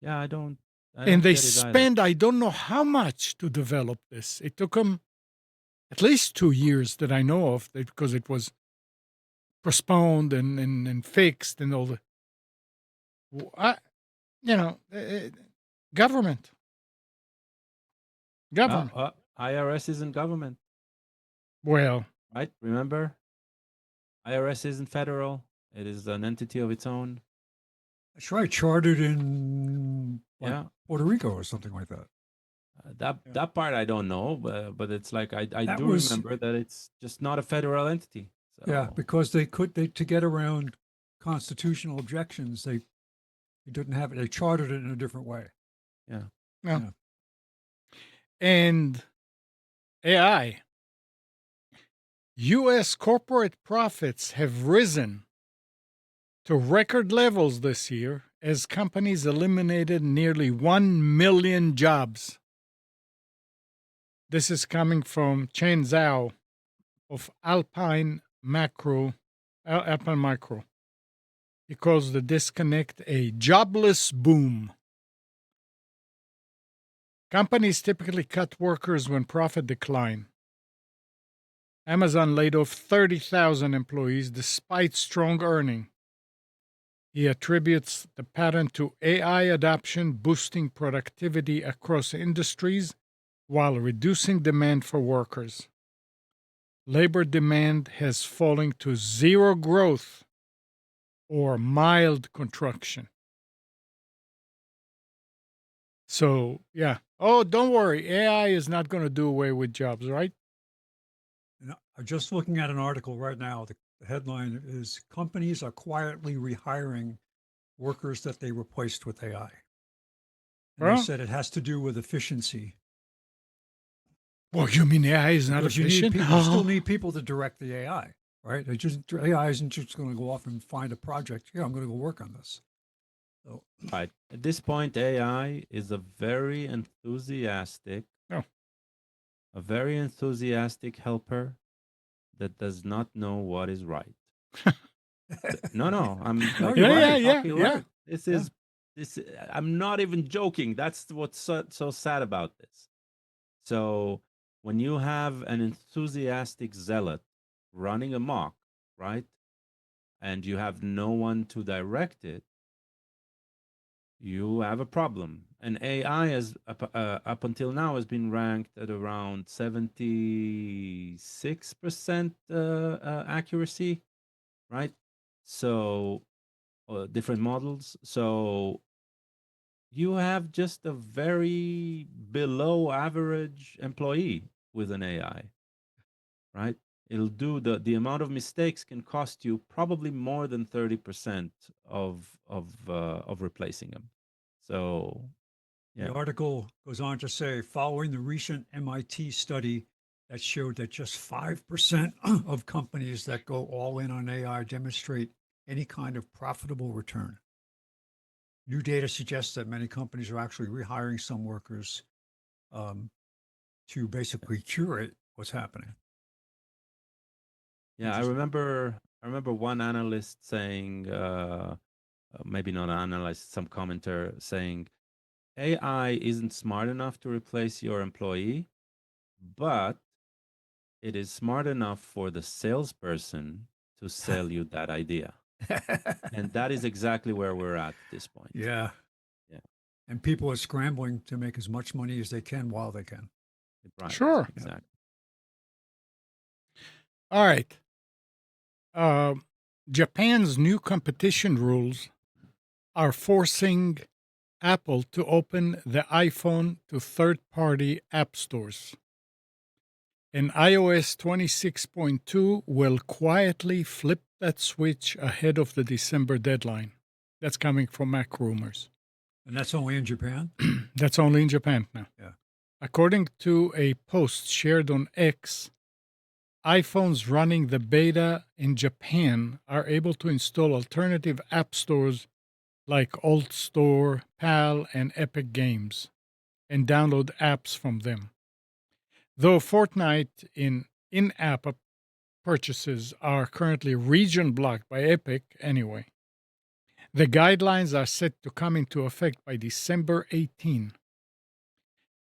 Yeah, I And don't they get it either. spend, I don't know how much to develop this. It took them at least 2 years that I know of because it was postponed and fixed and all the, I, you know, government, Uh, government. uh, IRS isn't government, Well, right? Remember, IRS isn't federal. It is an entity of its own. That's right, chartered in like Yeah, Puerto Rico or something like that. that Yeah. that part I don't know, but it's like I That do was remember that it's just not a federal entity. Yeah, So because they to get around constitutional objections, they didn't have it. They chartered it in a different way. yeah. No. Yeah. And AI. U.S. corporate profits have risen to record levels this year as companies eliminated nearly 1 million jobs. This is coming from Chen Zhao of Alpine Micro. He calls the disconnect a jobless boom. Companies typically cut workers when profit decline. Amazon laid off 30,000 employees despite strong earning. He attributes the pattern to AI adoption boosting productivity across industries while reducing demand for workers. Labor demand has fallen to zero growth or mild contraction. So, yeah. Oh, don't worry. AI is not going to do away with jobs, right? And I'm just looking at an article right now. The headline is companies are quietly rehiring workers that they replaced with AI. And they Well, said it has to do with efficiency well, you mean AI is not because you need efficient? people, you still need people to direct the AI, right? AI isn't just going to go off and find a project. Yeah, I'm going to go work on this. So Right. At this point, AI is a very enthusiastic, Oh. a very enthusiastic helper that does not know what is right. No, I'm No, like you're Yeah, right. yeah, yeah, talking yeah. right. This Yeah. is this. I'm not even joking. That's what's so sad about this. So when you have an enthusiastic zealot running amok, right, and you have no one to direct it, you have a problem. And AI has up until now has been ranked at around 76% accuracy, right? So different models. So you have just a very below average employee with an AI, right? It'll do the amount of mistakes can cost you probably more than 30% of replacing them. So The yeah, article goes on to say, following the recent MIT study that showed that just 5% of companies that go all in on AI demonstrate any kind of profitable return. New data suggests that many companies are actually rehiring some workers to basically curate what's happening. yeah. I remember one analyst saying, maybe not an analyst, some commenter saying, AI isn't smart enough to replace your employee, but it is smart enough for the salesperson to sell you that idea. And that is exactly where we're at this point. Yeah. Yeah. And people are scrambling to make as much money as they can while they can. Right. Sure. Exactly. All right. Japan's new competition rules are forcing Apple to open the iPhone to third party app stores. And iOS 26.2 will quietly flip that switch ahead of the December deadline. That's coming from Mac Rumors. And that's only in Japan? That's only in Japan now. Yeah. According to a post shared on X, iPhones running the beta in Japan are able to install alternative app stores like AltStore, PAL, and Epic Games and download apps from them. Though Fortnite in-app purchases are currently region blocked by Epic anyway. The guidelines are set to come into effect by December 18.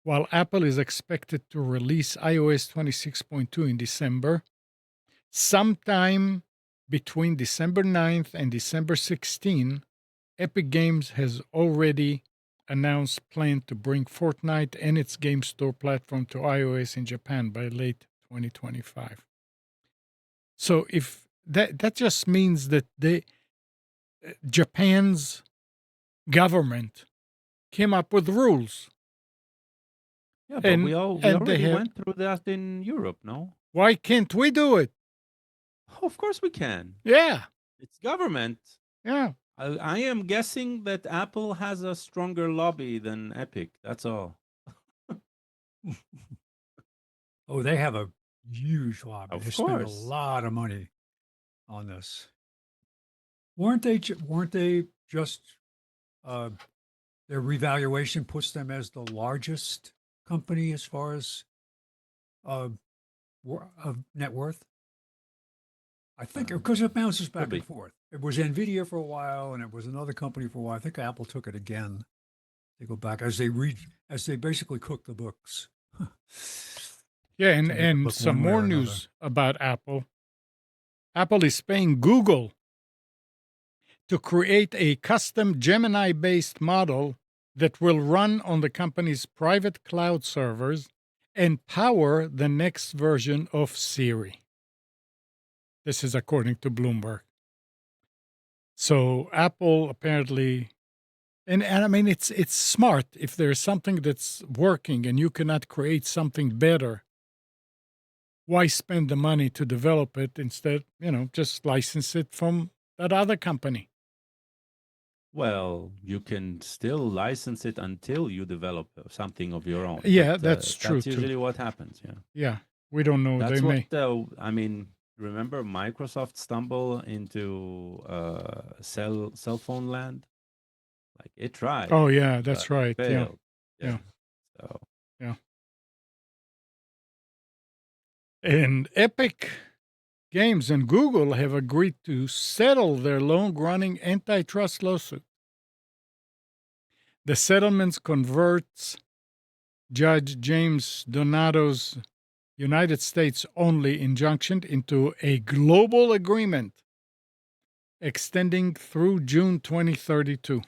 While Apple is expected to release iOS 26.2 in December, sometime between December 9th and December 16, Epic Games has already announced plan to bring Fortnite and its game store platform to iOS in Japan by late 2025. So if that just means that Japan's government came up with rules. Yeah, but we And they already have, went through that in Europe, no? why can't we do it? of course we can. Yeah, It's government. yeah. I am guessing that Apple has a stronger lobby than Epic. That's all. Oh, they have a huge lobby. They Of spend a course. lot of money on this. Weren't they just uh, their revaluation puts them as the largest company as far as uh, of net worth? I think Uh, because it bounces could back and be. forth. It was Nvidia for a while, and it was another company for a while. I think Apple took it again. They go back as they basically cook the books Yeah, to make it and look some one way more or another. news about Apple. Apple is paying Google to create a custom Gemini based model that will run on the company's private cloud servers and power the next version of Siri. This is according to Bloomberg. So Apple apparently, and I mean it's smart if there's something that's working and you cannot create something better. Why spend the money to develop it instead, just license it from that other company? Well, you can still license it until you develop something of your own, but Yeah, that's true that's too. usually what happens. Yeah, Yeah, we don't know. They that's what. may. I mean, remember Microsoft stumble into cell phone land? Like it tried, Oh yeah, but that's it right. Yeah, failed. yeah, Yeah. So yeah. And Epic Games and Google have agreed to settle their long-running antitrust lawsuit. The settlements converts Judge James Donato's United States only injunction into a global agreement extending through June 2032.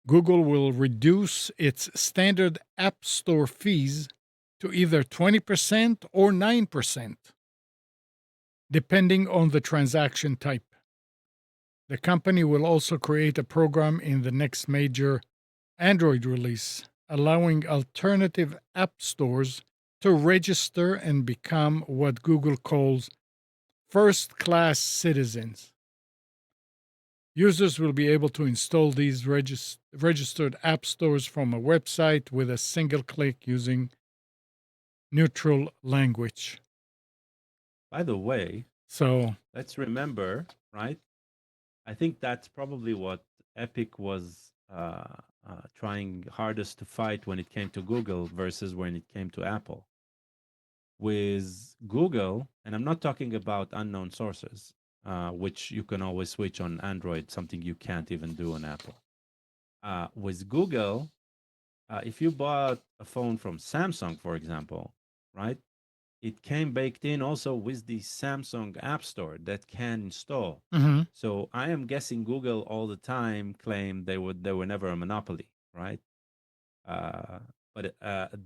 Google will reduce its standard App Store fees to either 20% or 9%, depending on the transaction type. The company will also create a program in the next major Android release, allowing alternative app stores to register and become what Google calls first class citizens. Users will be able to install these registered app stores from a website with a single click using neutral language. by the way, So, let's remember, right? I think that's probably what Epic was trying hardest to fight when it came to Google versus when it came to Apple. With Google, and I'm not talking about unknown sources, which you can always switch on Android, something you can't even do on Apple. With Google, if you bought a phone from Samsung, for example, right, it came baked in also with the Samsung App Store that can install. mhm. So I am guessing Google all the time claimed they were never a monopoly, right? Uh, but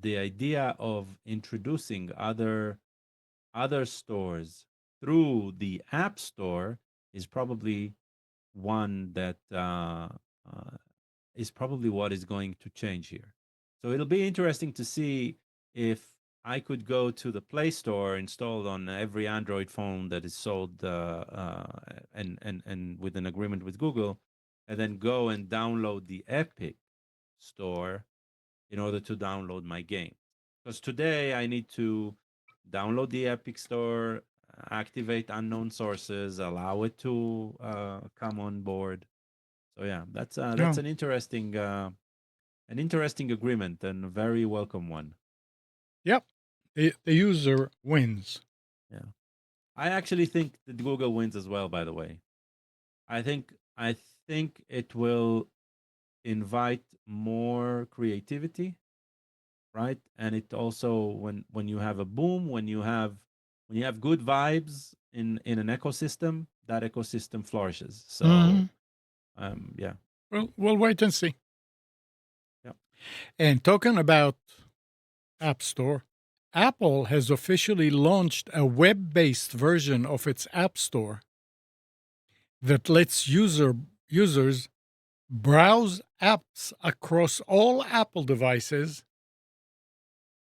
the idea of introducing other stores through the App Store is probably one that is probably what is going to change here. So it'll be interesting to see if I could go to the Play Store installed on every Android phone that is sold and with an agreement with Google, and then go and download the Epic Store in order to download my game. Because today I need to download the Epic Store, activate unknown sources, allow it to come on board. So yeah, that's Yeah. an interesting agreement and a very welcome one. Yep. The user wins. Yeah, I actually think that Google wins as well. By the way, I think it will invite more creativity, right? And it also when you have a boom, when you have good vibes in an ecosystem, that ecosystem flourishes. So Mhm. yeah, Well, we'll wait and see. yeah. And talking about App Store, Apple has officially launched a web based version of its App Store that lets users browse apps across all Apple devices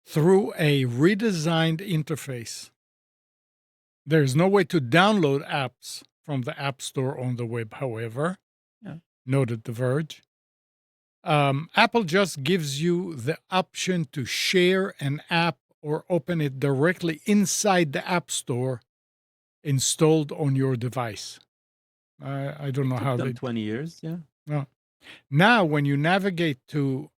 through a redesigned interface. There's no way to download apps from the App Store on the web, however, Yeah. noted The Verge. Apple just gives you the option to share an app or open it directly inside the App Store installed on your device. I don't It know took how them they. 20 years. Yeah. No. Now, when you navigate to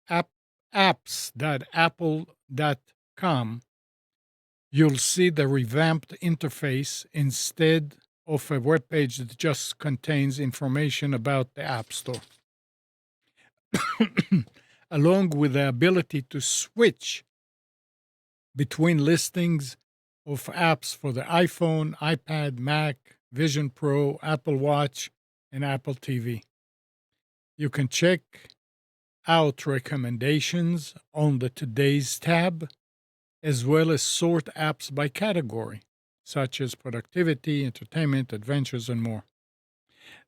apps.apple.com, you'll see the revamped interface instead of a web page that just contains information about the App Store, along with the ability to switch between listings of apps for the iPhone, iPad, Mac, Vision Pro, Apple Watch, and Apple TV. You can check out recommendations on the Today's tab, as well as sort apps by category, such as productivity, entertainment, adventures, and more.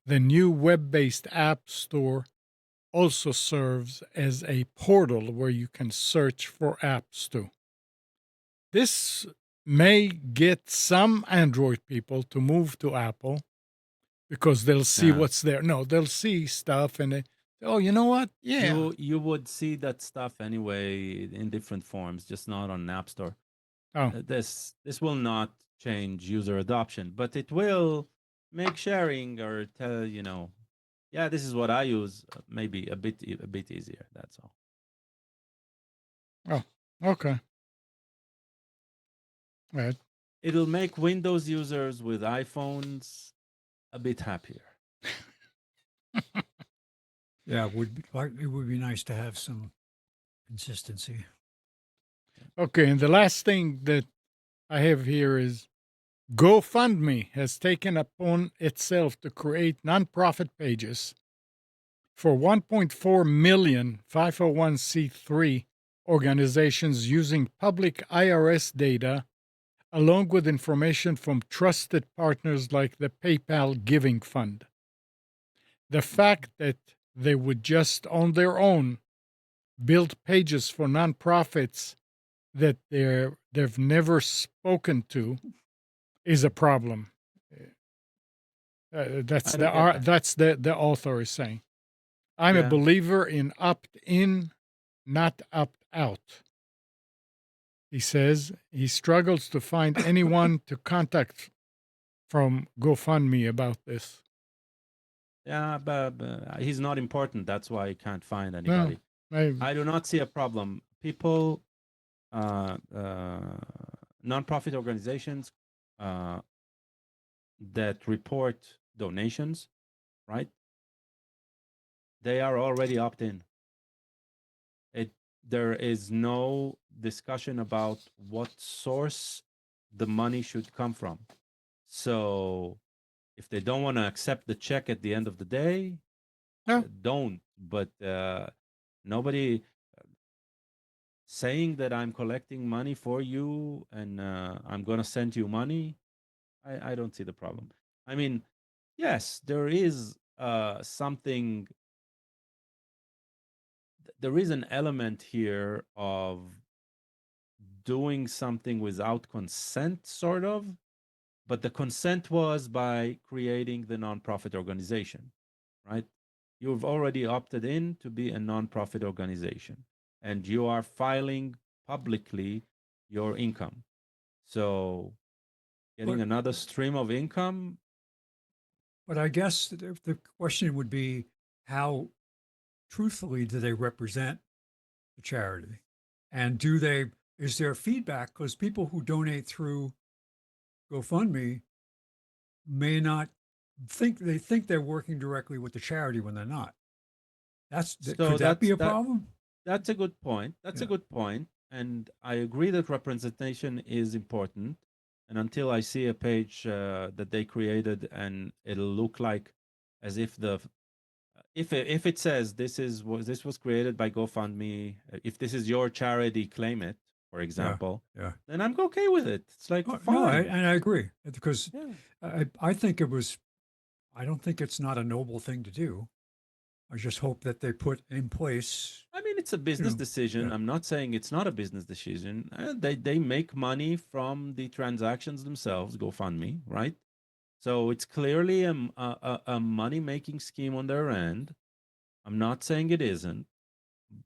The new web based App Store also serves as a portal where you can search for apps too. This may get some Android people to move to Apple because they'll see Yeah. what's there. No, they'll see stuff and they, oh, you know what? Yeah. You would see that stuff anyway in different forms, just not on App Store. Oh, This will not change user adoption, but it will make sharing or tell yeah, this is what I use, maybe a bit easier. That's all. oh, okay. Right. It'll make Windows users with iPhones a bit happier. Yeah, it would be nice to have some consistency. Okay. And the last thing that I have here is GoFundMe has taken upon itself to create nonprofit pages for 1.4 million 501c3 organizations using public IRS data, along with information from trusted partners like the PayPal Giving Fund. The fact that they would just on their own build pages for nonprofits that they've never spoken to is a problem. That's I don't get that. that's the author is saying. I'm a Yeah. believer in opt in, not opt out. He says he struggles to find anyone to contact from GoFundMe about this. Yeah, but he's not important. That's why I can't find No, anybody. I, I do not see a problem. People, nonprofit organizations that report donations, right? They are already opt-in. There is no discussion about what source the money should come from. So if they don't want to accept the check at the end of the day, no, don't. But nobody saying that I'm collecting money for you and I'm going to send you money, I don't see the problem. I mean, yes, there is something, there is an element here of doing something without consent, sort of, but the consent was by creating the nonprofit organization, right? You've already opted in to be a nonprofit organization and you are filing publicly your income. So getting But another stream of income, but I guess the question would be, how truthfully do they represent the charity? And is there feedback? Because people who donate through GoFundMe may not think they're working directly with the charity when they're not. so Could that be a that problem? that's a good point. That's a Yeah. good point. And I agree that representation is important. And until I see a page that they created and it'll look like as if if it says this was created by GoFundMe, if this is your charity, claim it, for Yeah. example, Yeah. then I'm okay with it. It's like Oh, no, fine. and I agree because Yeah. I think I don't think it's not a noble thing to do. I just hope that they put in place. I mean, it's a business know, decision. yeah. I'm not saying it's not a business decision. They make money from the transactions themselves, GoFundMe, right? So it's clearly a money making scheme on their end. I'm not saying it isn't,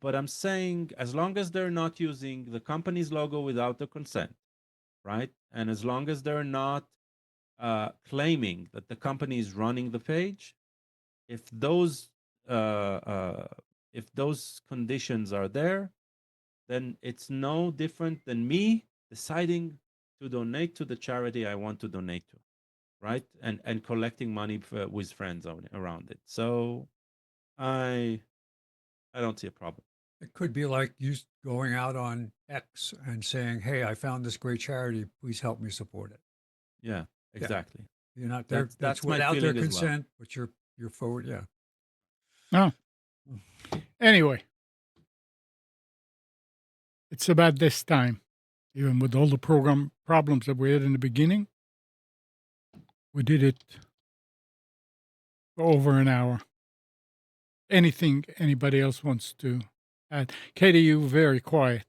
but I'm saying as long as they're not using the company's logo without the consent, right? And as long as they're not claiming that the company is running the page, if those conditions are there, then it's no different than me deciding to donate to the charity I want to donate to, right? And collecting money with friends around it. So I don't see a problem. It could be like you going out on X and saying, "Hey, I found this great charity. Please help me support it." Yeah, Yeah. exactly. You're not there. That's It's my without their feeling as well. consent, but you're forward. Yeah. Oh. Anyway, it's about this time. Even with all the program problems that we had in the beginning, we did it for over an hour. Anything anybody else wants to add? Katie, you very quiet.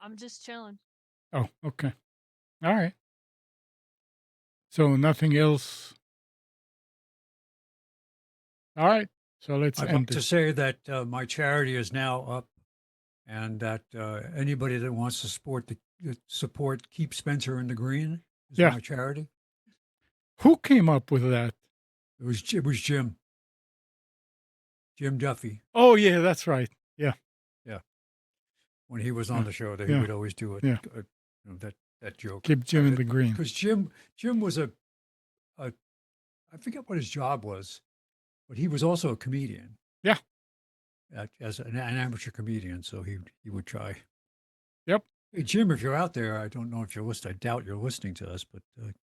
I'm just chilling. Oh, okay. All right. So nothing else. All right. So let's I'd end like to this. say that my charity is now up, and that anybody that wants to support Keep Spencer in the Green is Yeah. my charity. Who came up with that? It was Jim Duffy. Oh, yeah, that's right. Yeah. When he was on the show, that he Yeah. would always do it. Yeah. That joke. Keep Jim in the green. Because Jim was a I forget what his job was, but he was also a comedian. Yeah. As an amateur comedian, so he would try. Yep. Hey, Jim, if you're out there, I don't know if you're listening. I doubt you're listening to us, but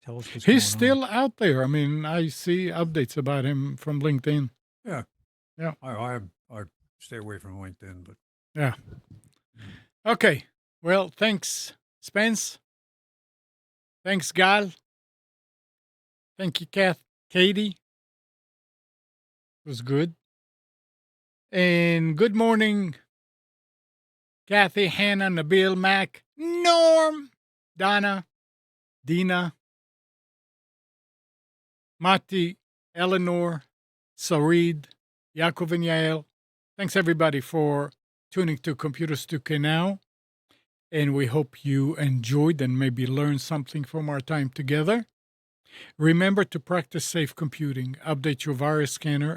tell us what's He's going still out there. I mean, I see updates about him from LinkedIn. on. Yeah. I stay away from LinkedIn, but Yeah. Okay. Well, thanks, Spence. Thanks, Gal. Thank you, Katie. It was good. And good morning, Kathy, Hannah, Nabil, Mac, Norm, Donna, Dina, Mati, Eleanor, Sarid, Yaakov, and Yael. Thanks, everybody, for tuning to Computers 2K Now. And we hope you enjoyed and maybe learned something from our time together. Remember to practice safe computing, update your virus scanner,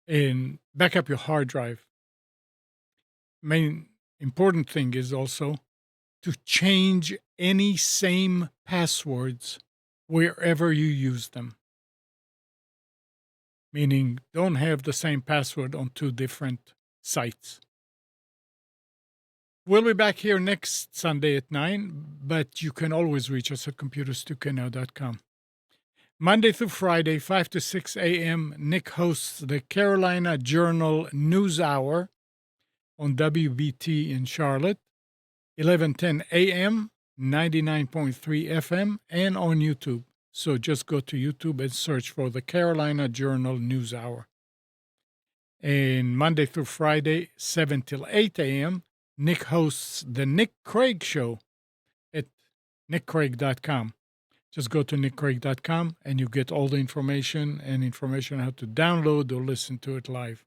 and back up your hard drive. Main important thing is also to change any same passwords wherever you use them. Meaning, don't have the same password on 2 different sites. We'll be back here next Sunday at 9, but you can always reach us at computers2know.com. Monday through Friday, 5 to 6 a.m., Nick hosts the Carolina Journal News Hour on WBT in Charlotte, 11:10 a.m., 99.3 FM, and on YouTube. So just go to YouTube and search for the Carolina Journal News Hour. And Monday through Friday, 7 till 8 a.m., Nick hosts the Nick Craig Show at nickcraig.com. Just go to nickcraig.com and you get all the information and information how to download or listen to it live.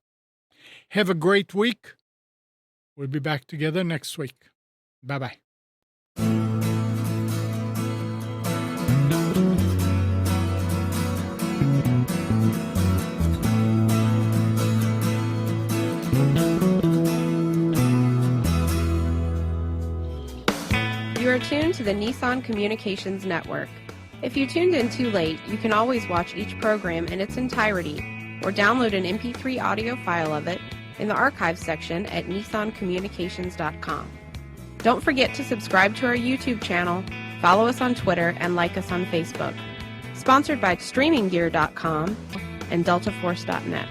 Have a great week. We'll be back together next week. Bye-bye. You are tuned to the Nissan Communications Network. If you tuned in too late, you can always watch each program in its entirety or download an MP3 audio file of it in the archives section at nissancommunications.com. Don't forget to subscribe to our YouTube channel, follow us on Twitter, and like us on Facebook. Sponsored by StreamingGear.com and DeltaForce.net.